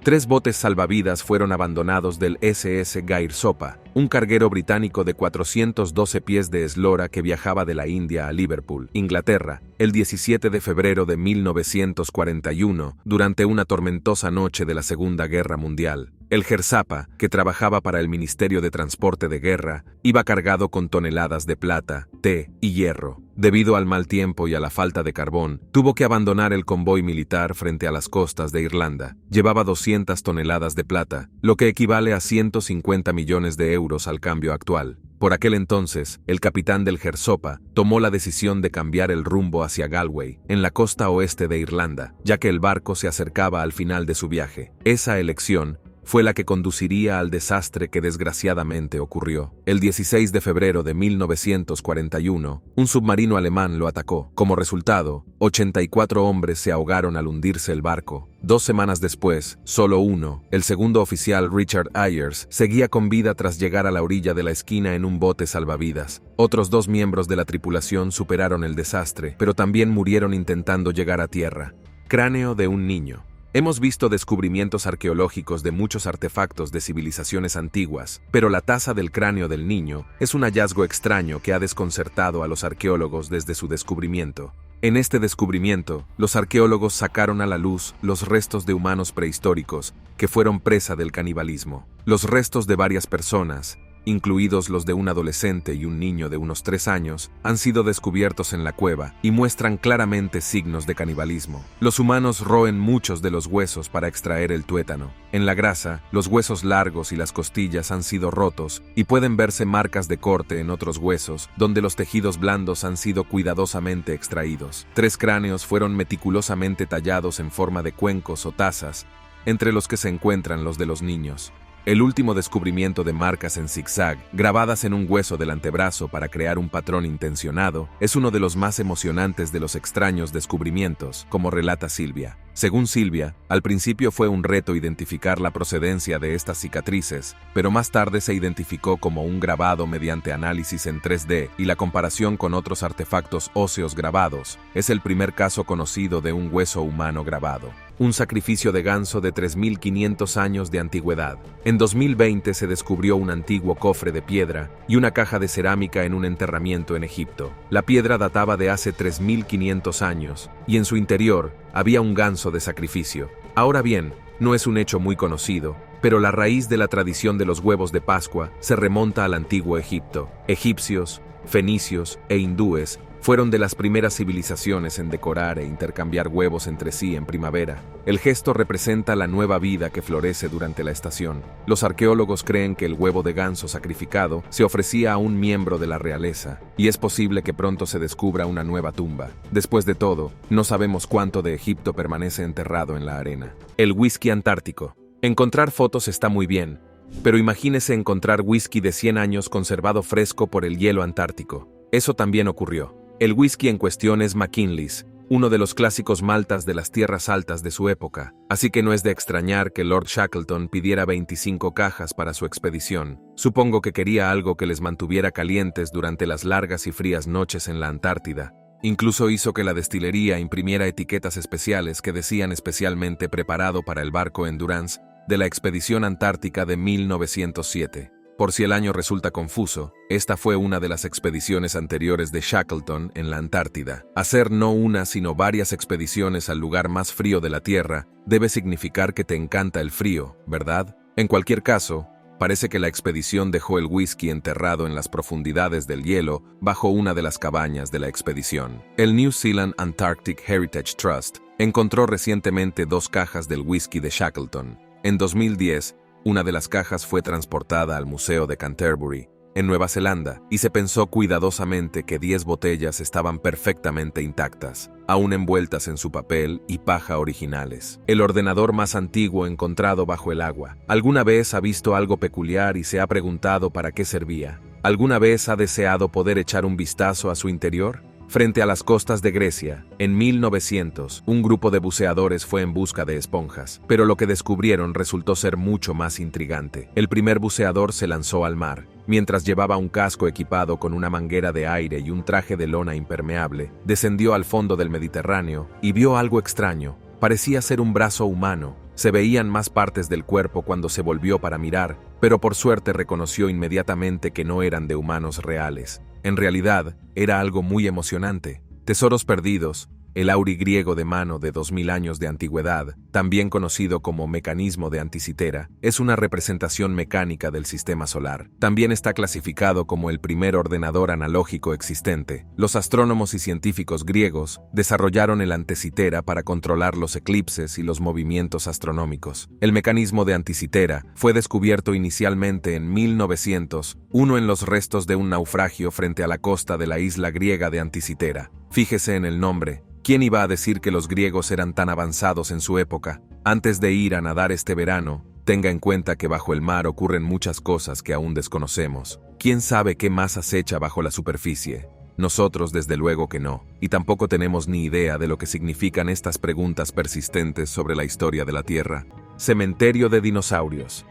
3 botes salvavidas fueron abandonados del SS Gair Sopa, un carguero británico de 412 pies de eslora que viajaba de la India a Liverpool, Inglaterra, el 17 de febrero de 1941, durante una tormentosa noche de la Segunda Guerra Mundial. El Gersapa, que trabajaba para el Ministerio de Transporte de Guerra, iba cargado con toneladas de plata, té y hierro. Debido al mal tiempo y a la falta de carbón, tuvo que abandonar el convoy militar frente a las costas de Irlanda. Llevaba 200 toneladas de plata, lo que equivale a 150 millones de euros al cambio actual. Por aquel entonces, el capitán del Gersopa tomó la decisión de cambiar el rumbo hacia Galway, en la costa oeste de Irlanda, ya que el barco se acercaba al final de su viaje. Esa elección fue la que conduciría al desastre que desgraciadamente ocurrió. El 16 de febrero de 1941, un submarino alemán lo atacó. Como resultado, 84 hombres se ahogaron al hundirse el barco. 2 semanas después, solo uno, el segundo oficial Richard Ayers, seguía con vida tras llegar a la orilla de la esquina en un bote salvavidas. Otros 2 miembros de la tripulación superaron el desastre, pero también murieron intentando llegar a tierra. Cráneo de un niño. Hemos visto descubrimientos arqueológicos de muchos artefactos de civilizaciones antiguas, pero la taza del cráneo del niño es un hallazgo extraño que ha desconcertado a los arqueólogos desde su descubrimiento. En este descubrimiento, los arqueólogos sacaron a la luz los restos de humanos prehistóricos que fueron presa del canibalismo. Los restos de varias personas, incluidos los de un adolescente y un niño de unos 3 años, han sido descubiertos en la cueva y muestran claramente signos de canibalismo. Los humanos roen muchos de los huesos para extraer el tuétano. En la grasa, los huesos largos y las costillas han sido rotos y pueden verse marcas de corte en otros huesos, donde los tejidos blandos han sido cuidadosamente extraídos. 3 cráneos fueron meticulosamente tallados en forma de cuencos o tazas, entre los que se encuentran los de los niños. El último descubrimiento de marcas en zigzag, grabadas en un hueso del antebrazo para crear un patrón intencionado, es uno de los más emocionantes de los extraños descubrimientos, como relata Silvia. Según Silvia, al principio fue un reto identificar la procedencia de estas cicatrices, pero más tarde se identificó como un grabado mediante análisis en 3D y la comparación con otros artefactos óseos grabados. Es el primer caso conocido de un hueso humano grabado. Un sacrificio de ganso de 3.500 años de antigüedad. En 2020 se descubrió un antiguo cofre de piedra y una caja de cerámica en un enterramiento en Egipto. La piedra databa de hace 3.500 años y en su interior había un ganso de sacrificio. Ahora bien, no es un hecho muy conocido, Pero la raíz de la tradición de los huevos de Pascua se remonta al antiguo Egipto. Egipcios, fenicios e hindúes fueron de las primeras civilizaciones en decorar e intercambiar huevos entre sí en primavera. El gesto representa la nueva vida que florece durante la estación. Los arqueólogos creen que el huevo de ganso sacrificado se ofrecía a un miembro de la realeza, y es posible que pronto se descubra una nueva tumba. Después de todo, no sabemos cuánto de Egipto permanece enterrado en la arena. El whisky antártico. Encontrar fotos está muy bien, pero imagínese encontrar whisky de 100 años conservado fresco por el hielo antártico. Eso también ocurrió. El whisky en cuestión es McKinley's, uno de los clásicos maltas de las tierras altas de su época, así que no es de extrañar que Lord Shackleton pidiera 25 cajas para su expedición. Supongo que quería algo que les mantuviera calientes durante las largas y frías noches en la Antártida. Incluso hizo que la destilería imprimiera etiquetas especiales que decían especialmente preparado para el barco Endurance de la expedición antártica de 1907. Por si el año resulta confuso, esta fue una de las expediciones anteriores de Shackleton en la Antártida. Hacer no una sino varias expediciones al lugar más frío de la Tierra debe significar que te encanta el frío, ¿verdad? En cualquier caso, parece que la expedición dejó el whisky enterrado en las profundidades del hielo bajo una de las cabañas de la expedición. El New Zealand Antarctic Heritage Trust encontró recientemente 2 cajas del whisky de Shackleton. En 2010, una de las cajas fue transportada al Museo de Canterbury, en Nueva Zelanda, y se pensó cuidadosamente que 10 botellas estaban perfectamente intactas, aún envueltas en su papel y paja originales. El ordenador más antiguo encontrado bajo el agua. ¿Alguna vez ha visto algo peculiar y se ha preguntado para qué servía? ¿Alguna vez ha deseado poder echar un vistazo a su interior? Frente a las costas de Grecia, en 1900, un grupo de buceadores fue en busca de esponjas, pero lo que descubrieron resultó ser mucho más intrigante. El primer buceador se lanzó al mar. Mientras llevaba un casco equipado con una manguera de aire y un traje de lona impermeable, descendió al fondo del Mediterráneo y vio algo extraño. Parecía ser un brazo humano. Se veían más partes del cuerpo cuando se volvió para mirar, pero por suerte reconoció inmediatamente que no eran de humanos reales. En realidad, era algo muy emocionante. Tesoros perdidos, el auri griego de mano de 2000 años de antigüedad, también conocido como mecanismo de Anticitera, es una representación mecánica del sistema solar. También está clasificado como el primer ordenador analógico existente. Los astrónomos y científicos griegos desarrollaron el Anticitera para controlar los eclipses y los movimientos astronómicos. El mecanismo de Anticitera fue descubierto inicialmente en 1901 en los restos de un naufragio frente a la costa de la isla griega de Anticitera. Fíjese en el nombre. ¿Quién iba a decir que los griegos eran tan avanzados en su época? Antes de ir a nadar este verano, tenga en cuenta que bajo el mar ocurren muchas cosas que aún desconocemos. ¿Quién sabe qué más acecha bajo la superficie? Nosotros desde luego que no, y tampoco tenemos ni idea de lo que significan estas preguntas persistentes sobre la historia de la Tierra. Cementerio de dinosaurios.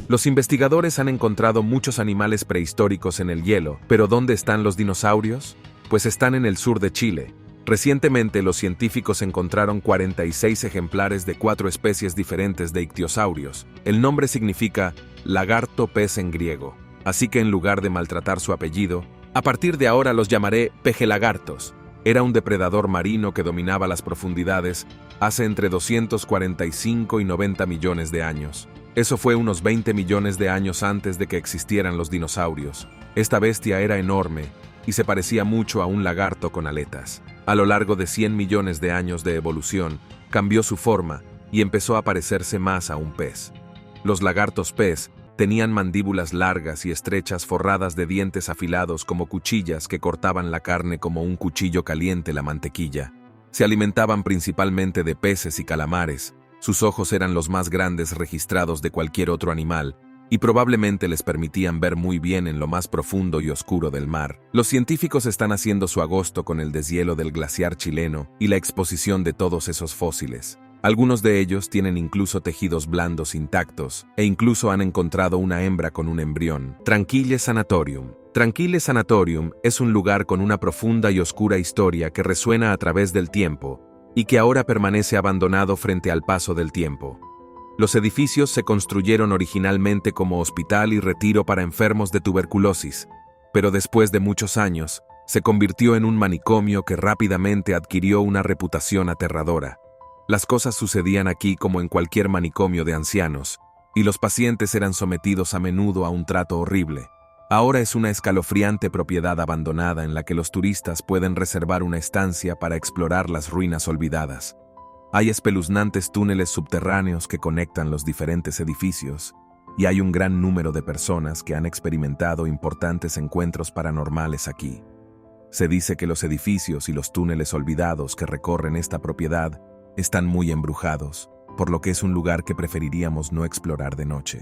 Los investigadores han encontrado muchos animales prehistóricos en el hielo, pero ¿dónde están los dinosaurios? Pues están en el sur de Chile. Recientemente los científicos encontraron 46 ejemplares de 4 especies diferentes de ictiosaurios. El nombre significa lagarto pez en griego, así que en lugar de maltratar su apellido, a partir de ahora los llamaré pejelagartos. Era un depredador marino que dominaba las profundidades hace entre 245 y 90 millones de años. Eso fue unos 20 millones de años antes de que existieran los dinosaurios. Esta bestia era enorme y se parecía mucho a un lagarto con aletas. A lo largo de 100 millones de años de evolución, cambió su forma y empezó a parecerse más a un pez. Los lagartos pez tenían mandíbulas largas y estrechas forradas de dientes afilados como cuchillas que cortaban la carne como un cuchillo caliente la mantequilla. Se alimentaban principalmente de peces y calamares. Sus ojos eran los más grandes registrados de cualquier otro animal, y probablemente les permitían ver muy bien en lo más profundo y oscuro del mar. Los científicos están haciendo su agosto con el deshielo del glaciar chileno y la exposición de todos esos fósiles. Algunos de ellos tienen incluso tejidos blandos intactos, e incluso han encontrado una hembra con un embrión. Tranquille Sanatorium. Tranquille Sanatorium es un lugar con una profunda y oscura historia que resuena a través del tiempo, y que ahora permanece abandonado frente al paso del tiempo. Los edificios se construyeron originalmente como hospital y retiro para enfermos de tuberculosis, pero después de muchos años, se convirtió en un manicomio que rápidamente adquirió una reputación aterradora. Las cosas sucedían aquí como en cualquier manicomio de ancianos. y los pacientes eran sometidos a menudo a un trato horrible. Ahora es una escalofriante propiedad abandonada en la que los turistas pueden reservar una estancia para explorar las ruinas olvidadas. Hay espeluznantes túneles subterráneos que conectan los diferentes edificios, y hay un gran número de personas que han experimentado importantes encuentros paranormales aquí. Se dice que los edificios y los túneles olvidados que recorren esta propiedad están muy embrujados, por lo que es un lugar que preferiríamos no explorar de noche.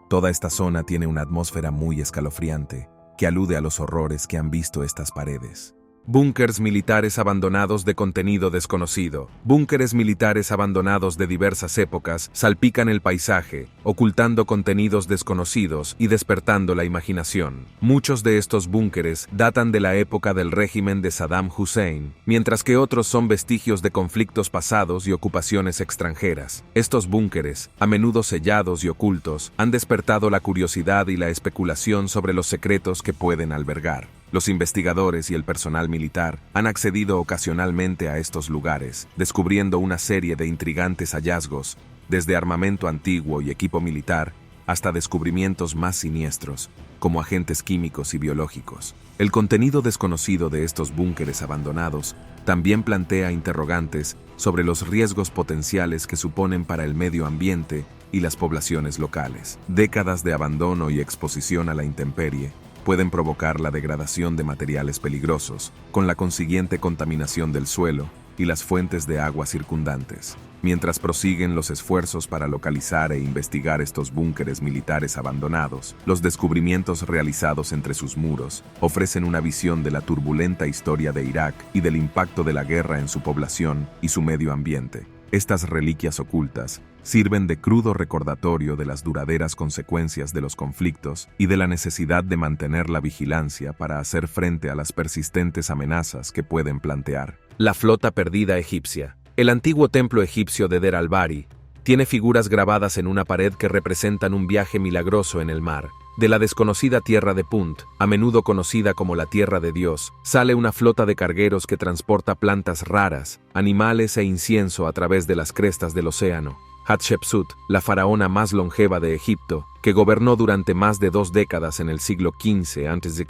Toda esta zona tiene una atmósfera muy escalofriante, que alude a los horrores que han visto estas paredes. Búnkers militares abandonados de contenido desconocido. Búnkeres militares abandonados de diversas épocas salpican el paisaje, ocultando contenidos desconocidos y despertando la imaginación. Muchos de estos búnkeres datan de la época del régimen de Saddam Hussein, mientras que otros son vestigios de conflictos pasados y ocupaciones extranjeras. Estos búnkeres, a menudo sellados y ocultos, han despertado la curiosidad y la especulación sobre los secretos que pueden albergar. Los investigadores y el personal militar han accedido ocasionalmente a estos lugares, descubriendo una serie de intrigantes hallazgos, desde armamento antiguo y equipo militar hasta descubrimientos más siniestros, como agentes químicos y biológicos. El contenido desconocido de estos búnkeres abandonados también plantea interrogantes sobre los riesgos potenciales que suponen para el medio ambiente y las poblaciones locales. Décadas de abandono y exposición a la intemperie pueden provocar la degradación de materiales peligrosos, con la consiguiente contaminación del suelo y las fuentes de agua circundantes. Mientras prosiguen los esfuerzos para localizar e investigar estos búnkeres militares abandonados, los descubrimientos realizados entre sus muros ofrecen una visión de la turbulenta historia de Irak y del impacto de la guerra en su población y su medio ambiente. Estas reliquias ocultas sirven de crudo recordatorio de las duraderas consecuencias de los conflictos y de la necesidad de mantener la vigilancia para hacer frente a las persistentes amenazas que pueden plantear. La flota perdida egipcia. El antiguo templo egipcio de Der al-Bahri tiene figuras grabadas en una pared que representan un viaje milagroso en el mar. De la desconocida tierra de Punt, a menudo conocida como la Tierra de Dios, sale una flota de cargueros que transporta plantas raras, animales e incienso a través de las crestas del océano. Hatshepsut, la faraona más longeva de Egipto, que gobernó durante más de 2 décadas en el siglo XV a.C.,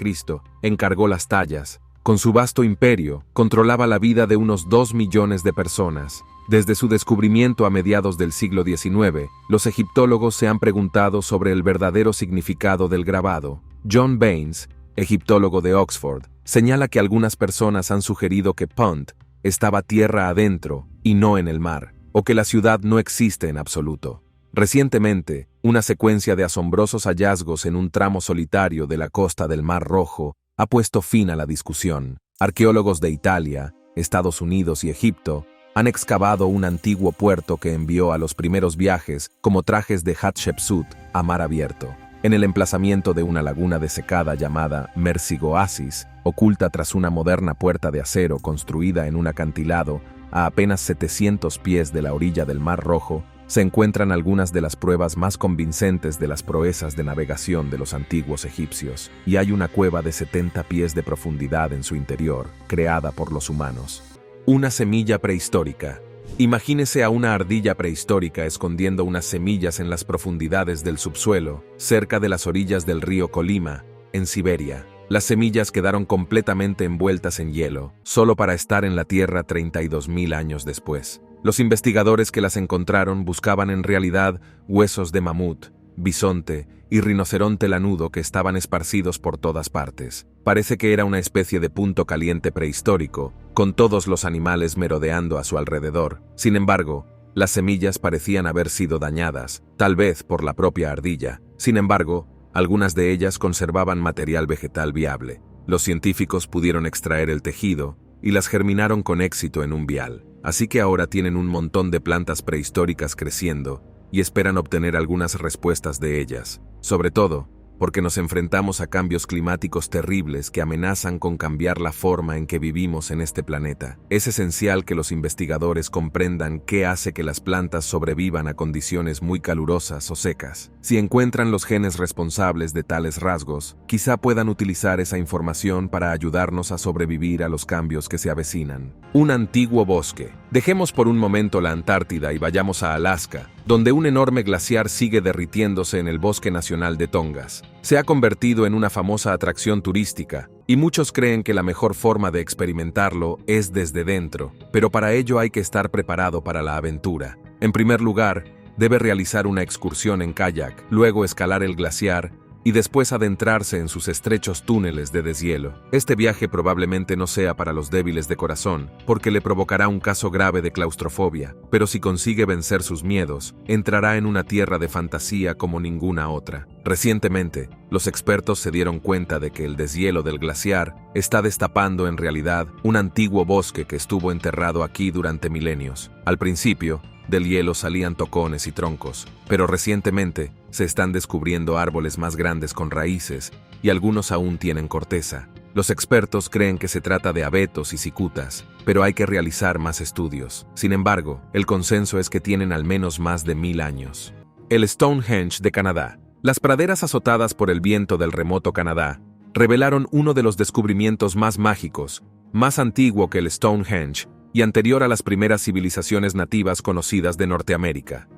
encargó las tallas. Con su vasto imperio, controlaba la vida de unos 2 millones de personas. Desde su descubrimiento a mediados del siglo XIX, los egiptólogos se han preguntado sobre el verdadero significado del grabado. John Baines, egiptólogo de Oxford, señala que algunas personas han sugerido que Punt estaba tierra adentro y no en el mar, o que la ciudad no existe en absoluto. Recientemente, una secuencia de asombrosos hallazgos en un tramo solitario de la costa del Mar Rojo ha puesto fin a la discusión. Arqueólogos de Italia, Estados Unidos y Egipto han excavado un antiguo puerto que envió a los primeros viajes como trajes de Hatshepsut a mar abierto. En el emplazamiento de una laguna desecada llamada Mersigoasis, oculta tras una moderna puerta de acero construida en un acantilado a apenas 700 pies de la orilla del Mar Rojo, se encuentran algunas de las pruebas más convincentes de las proezas de navegación de los antiguos egipcios, y hay una cueva de 70 pies de profundidad en su interior, creada por los humanos. Una semilla prehistórica. Imagínese a una ardilla prehistórica escondiendo unas semillas en las profundidades del subsuelo, cerca de las orillas del río Colima, en Siberia. Las semillas quedaron completamente envueltas en hielo, solo para estar en la Tierra 32.000 años después. Los investigadores que las encontraron buscaban en realidad huesos de mamut, bisonte y rinoceronte lanudo que estaban esparcidos por todas partes. Parece que era una especie de punto caliente prehistórico, con todos los animales merodeando a su alrededor. Sin embargo, las semillas parecían haber sido dañadas, tal vez por la propia ardilla. Sin embargo, algunas de ellas conservaban material vegetal viable. Los científicos pudieron extraer el tejido y las germinaron con éxito en un vial. Así que ahora tienen un montón de plantas prehistóricas creciendo y esperan obtener algunas respuestas de ellas, sobre todo porque nos enfrentamos a cambios climáticos terribles que amenazan con cambiar la forma en que vivimos en este planeta. Es esencial que los investigadores comprendan qué hace que las plantas sobrevivan a condiciones muy calurosas o secas. Si encuentran los genes responsables de tales rasgos, quizá puedan utilizar esa información para ayudarnos a sobrevivir a los cambios que se avecinan. Un antiguo bosque. Dejemos por un momento la Antártida y vayamos a Alaska, donde un enorme glaciar sigue derritiéndose en el Bosque Nacional de Tongas. Se ha convertido en una famosa atracción turística, y muchos creen que la mejor forma de experimentarlo es desde dentro, pero para ello hay que estar preparado para la aventura. En primer lugar, debe realizar una excursión en kayak, luego escalar el glaciar, y después adentrarse en sus estrechos túneles de deshielo. Este viaje probablemente no sea para los débiles de corazón, porque le provocará un caso grave de claustrofobia, pero si consigue vencer sus miedos, entrará en una tierra de fantasía como ninguna otra. Recientemente, los expertos se dieron cuenta de que el deshielo del glaciar está destapando en realidad un antiguo bosque que estuvo enterrado aquí durante milenios. Al principio, del hielo salían tocones y troncos, pero recientemente se están descubriendo árboles más grandes con raíces y algunos aún tienen corteza. Los expertos creen que se trata de abetos y cicutas, pero hay que realizar más estudios. Sin embargo, el consenso es que tienen al menos más de 1000 años. El Stonehenge de Canadá. Las praderas azotadas por el viento del remoto Canadá revelaron uno de los descubrimientos más mágicos, más antiguo que el Stonehenge, y anterior a las primeras civilizaciones nativas conocidas de Norteamérica.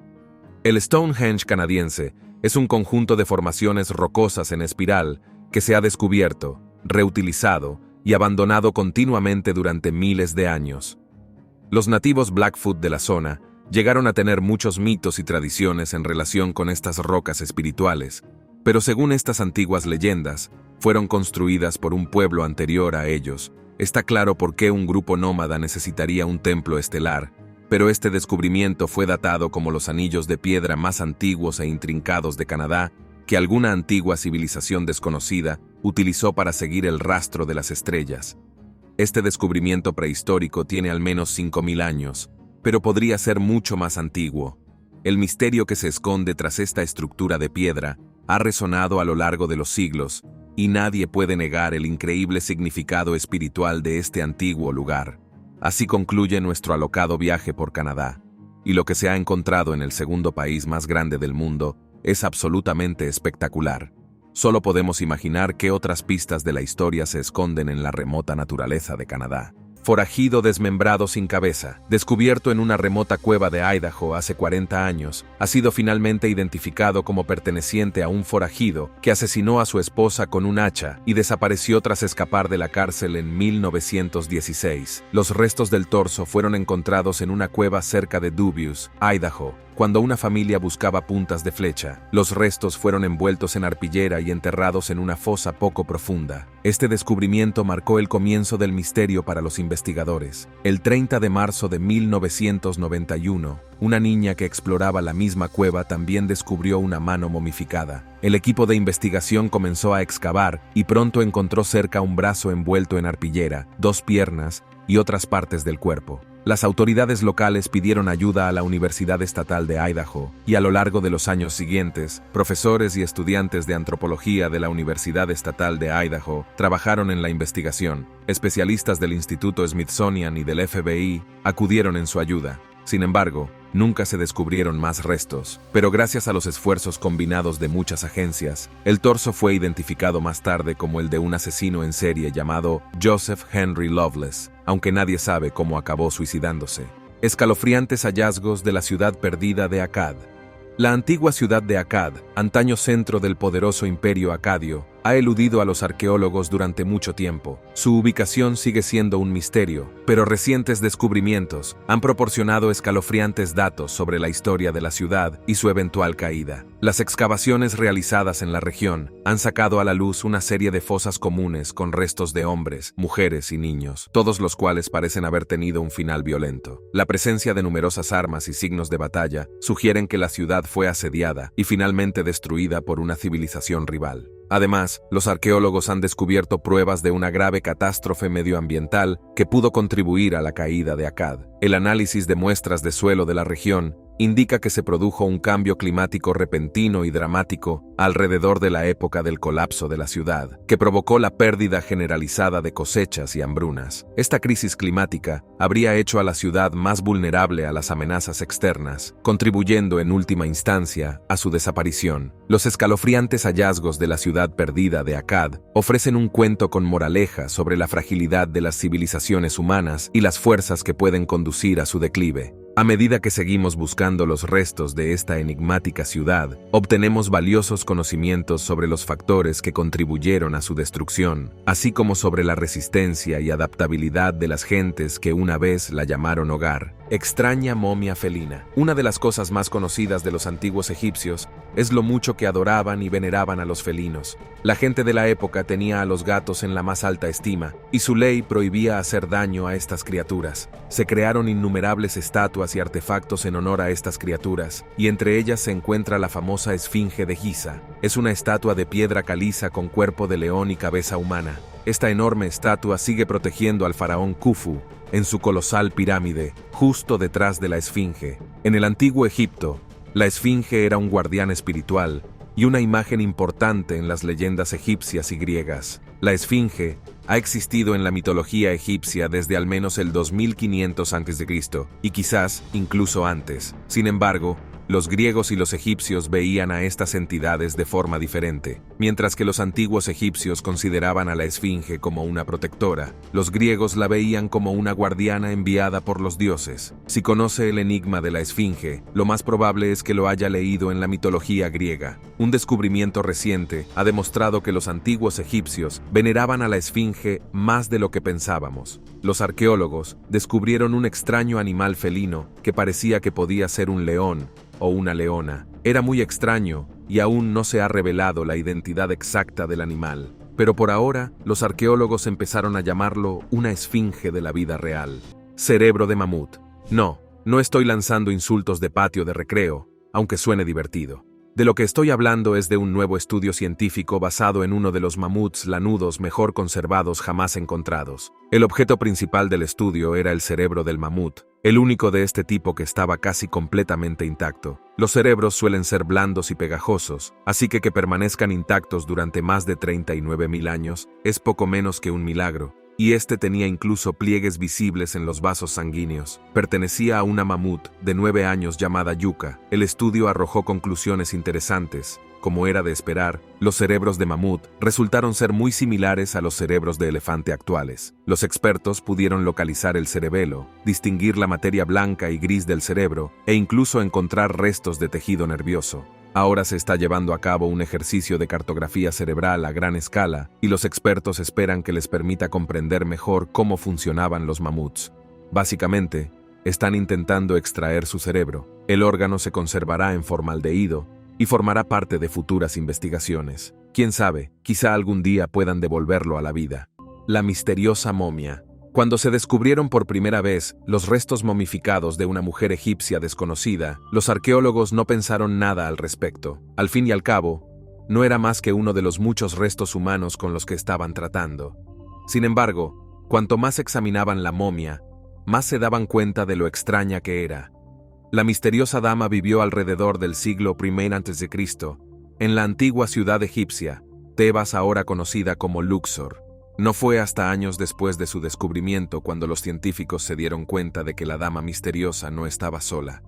El Stonehenge canadiense es un conjunto de formaciones rocosas en espiral que se ha descubierto, reutilizado y abandonado continuamente durante miles de años. Los nativos Blackfoot de la zona llegaron a tener muchos mitos y tradiciones en relación con estas rocas espirituales, pero según estas antiguas leyendas, fueron construidas por un pueblo anterior a ellos. Está claro por qué un grupo nómada necesitaría un templo estelar, pero este descubrimiento fue datado como los anillos de piedra más antiguos e intrincados de Canadá que alguna antigua civilización desconocida utilizó para seguir el rastro de las estrellas. Este descubrimiento prehistórico tiene al menos 5000 años, pero podría ser mucho más antiguo. El misterio que se esconde tras esta estructura de piedra ha resonado a lo largo de los siglos, y nadie puede negar el increíble significado espiritual de este antiguo lugar. Así concluye nuestro alocado viaje por Canadá, y lo que se ha encontrado en el segundo país más grande del mundo es absolutamente espectacular. Solo podemos imaginar qué otras pistas de la historia se esconden en la remota naturaleza de Canadá. Forajido desmembrado sin cabeza, descubierto en una remota cueva de Idaho hace 40 años, ha sido finalmente identificado como perteneciente a un forajido que asesinó a su esposa con un hacha y desapareció tras escapar de la cárcel en 1916. Los restos del torso fueron encontrados en una cueva cerca de Dubious, Idaho, cuando una familia buscaba puntas de flecha. Los restos fueron envueltos en arpillera y enterrados en una fosa poco profunda. Este descubrimiento marcó el comienzo del misterio para los investigadores. El 30 de marzo de 1991, una niña que exploraba la misma cueva también descubrió una mano momificada. El equipo de investigación comenzó a excavar y pronto encontró cerca un brazo envuelto en arpillera, 2 piernas y otras partes del cuerpo. Las autoridades locales pidieron ayuda a la Universidad Estatal de Idaho, y a lo largo de los años siguientes, profesores y estudiantes de antropología de la Universidad Estatal de Idaho trabajaron en la investigación. Especialistas del Instituto Smithsonian y del FBI acudieron en su ayuda. Sin embargo, nunca se descubrieron más restos, pero gracias a los esfuerzos combinados de muchas agencias, el torso fue identificado más tarde como el de un asesino en serie llamado Joseph Henry Loveless, aunque nadie sabe cómo acabó suicidándose. Escalofriantes hallazgos de la ciudad perdida de Akkad. La antigua ciudad de Akkad, antaño centro del poderoso imperio acadio, ha eludido a los arqueólogos durante mucho tiempo. Su ubicación sigue siendo un misterio, pero recientes descubrimientos han proporcionado escalofriantes datos sobre la historia de la ciudad y su eventual caída. Las excavaciones realizadas en la región han sacado a la luz una serie de fosas comunes con restos de hombres, mujeres y niños, todos los cuales parecen haber tenido un final violento. La presencia de numerosas armas y signos de batalla sugieren que la ciudad fue asediada y finalmente destruida por una civilización rival. Además, los arqueólogos han descubierto pruebas de una grave catástrofe medioambiental que pudo contribuir a la caída de Akkad. El análisis de muestras de suelo de la región indica que se produjo un cambio climático repentino y dramático alrededor de la época del colapso de la ciudad, que provocó la pérdida generalizada de cosechas y hambrunas. Esta crisis climática habría hecho a la ciudad más vulnerable a las amenazas externas, contribuyendo en última instancia a su desaparición. Los escalofriantes hallazgos de la ciudad perdida de Akkad ofrecen un cuento con moraleja sobre la fragilidad de las civilizaciones humanas y las fuerzas que pueden conducir a su declive. A medida que seguimos buscando los restos de esta enigmática ciudad, obtenemos valiosos conocimientos sobre los factores que contribuyeron a su destrucción, así como sobre la resistencia y adaptabilidad de las gentes que una vez la llamaron hogar. Extraña momia felina. Una de las cosas más conocidas de los antiguos egipcios es lo mucho que adoraban y veneraban a los felinos. La gente de la época tenía a los gatos en la más alta estima, y su ley prohibía hacer daño a estas criaturas. Se crearon innumerables estatuas y artefactos en honor a estas criaturas, y entre ellas se encuentra la famosa Esfinge de Giza. Es una estatua de piedra caliza con cuerpo de león y cabeza humana. Esta enorme estatua sigue protegiendo al faraón Khufu en su colosal pirámide, justo detrás de la Esfinge. En el antiguo Egipto, la Esfinge era un guardián espiritual y una imagen importante en las leyendas egipcias y griegas. La Esfinge ha existido en la mitología egipcia desde al menos el 2500 a.C. y quizás incluso antes. Sin embargo, los griegos y los egipcios veían a estas entidades de forma diferente. Mientras que los antiguos egipcios consideraban a la Esfinge como una protectora, los griegos la veían como una guardiana enviada por los dioses. Si conoce el enigma de la Esfinge, lo más probable es que lo haya leído en la mitología griega. Un descubrimiento reciente ha demostrado que los antiguos egipcios veneraban a la Esfinge más de lo que pensábamos. Los arqueólogos descubrieron un extraño animal felino que parecía que podía ser un león o una leona. Era muy extraño y aún no se ha revelado la identidad exacta del animal. Pero por ahora, los arqueólogos empezaron a llamarlo una esfinge de la vida real. Cerebro de mamut. No estoy lanzando insultos de patio de recreo, aunque suene divertido. De lo que estoy hablando es de un nuevo estudio científico basado en uno de los mamuts lanudos mejor conservados jamás encontrados. El objeto principal del estudio era el cerebro del mamut, el único de este tipo que estaba casi completamente intacto. Los cerebros suelen ser blandos y pegajosos, así que permanezcan intactos durante más de 39.000 años es poco menos que un milagro. Y este tenía incluso pliegues visibles en los vasos sanguíneos. Pertenecía a una mamut de 9 años llamada Yuka. El estudio arrojó conclusiones interesantes. Como era de esperar, los cerebros de mamut resultaron ser muy similares a los cerebros de elefante actuales. Los expertos pudieron localizar el cerebelo, distinguir la materia blanca y gris del cerebro e incluso encontrar restos de tejido nervioso. Ahora se está llevando a cabo un ejercicio de cartografía cerebral a gran escala y los expertos esperan que les permita comprender mejor cómo funcionaban los mamuts. Básicamente, están intentando extraer su cerebro. El órgano se conservará en formaldehído y formará parte de futuras investigaciones. Quién sabe, quizá algún día puedan devolverlo a la vida. La misteriosa momia. Cuando se descubrieron por primera vez los restos momificados de una mujer egipcia desconocida, los arqueólogos no pensaron nada al respecto. Al fin y al cabo, no era más que uno de los muchos restos humanos con los que estaban tratando. Sin embargo, cuanto más examinaban la momia, más se daban cuenta de lo extraña que era. La misteriosa dama vivió alrededor del siglo I a.C., en la antigua ciudad egipcia, Tebas, ahora conocida como Luxor. No fue hasta años después de su descubrimiento cuando los científicos se dieron cuenta de que la dama misteriosa no estaba sola.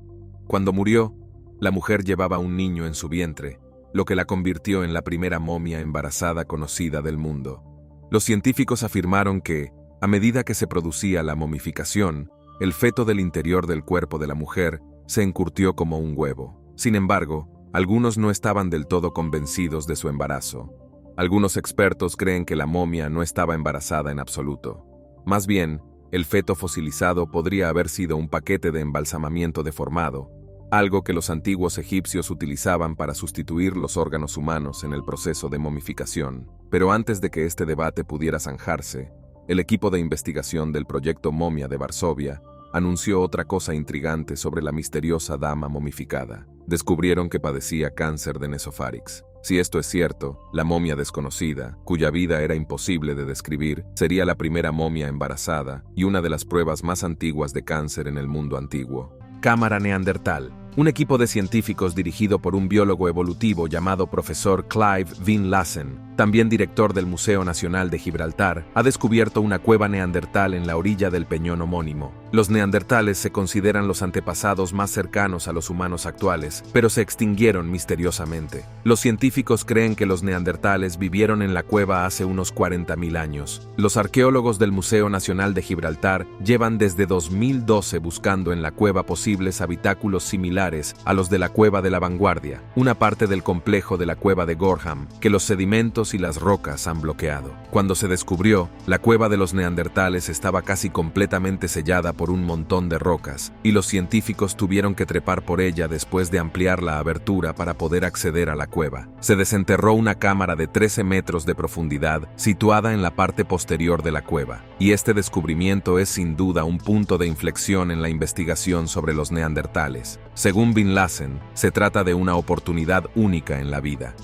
Cuando murió, la mujer llevaba un niño en su vientre, lo que la convirtió en la primera momia embarazada conocida del mundo. Los científicos afirmaron que, a medida que se producía la momificación, el feto del interior del cuerpo de la mujer se encurtió como un huevo. Sin embargo, algunos no estaban del todo convencidos de su embarazo. Algunos expertos creen que la momia no estaba embarazada en absoluto. Más bien, el feto fosilizado podría haber sido un paquete de embalsamamiento deformado, algo que los antiguos egipcios utilizaban para sustituir los órganos humanos en el proceso de momificación. Pero antes de que este debate pudiera zanjarse, el equipo de investigación del Proyecto Momia de Varsovia anunció otra cosa intrigante sobre la misteriosa dama momificada. Descubrieron que padecía cáncer de nesofárix. Si esto es cierto, la momia desconocida, cuya vida era imposible de describir, sería la primera momia embarazada y una de las pruebas más antiguas de cáncer en el mundo antiguo. Cámara neandertal. Un equipo de científicos dirigido por un biólogo evolutivo llamado profesor Clive Van Lassen también director del Museo Nacional de Gibraltar, ha descubierto una cueva neandertal en la orilla del peñón homónimo. Los neandertales se consideran los antepasados más cercanos a los humanos actuales, pero se extinguieron misteriosamente. Los científicos creen que los neandertales vivieron en la cueva hace unos 40.000 años. Los arqueólogos del Museo Nacional de Gibraltar llevan desde 2012 buscando en la cueva posibles habitáculos similares a los de la Cueva de la Vanguardia, una parte del complejo de la Cueva de Gorham, que los sedimentos y las rocas han bloqueado. Cuando se descubrió, la cueva de los neandertales estaba casi completamente sellada por un montón de rocas, y los científicos tuvieron que trepar por ella después de ampliar la abertura para poder acceder a la cueva. Se desenterró una cámara de 13 metros de profundidad situada en la parte posterior de la cueva, y este descubrimiento es sin duda un punto de inflexión en la investigación sobre los neandertales. Según Bin Lassen, se trata de una oportunidad única en la vida.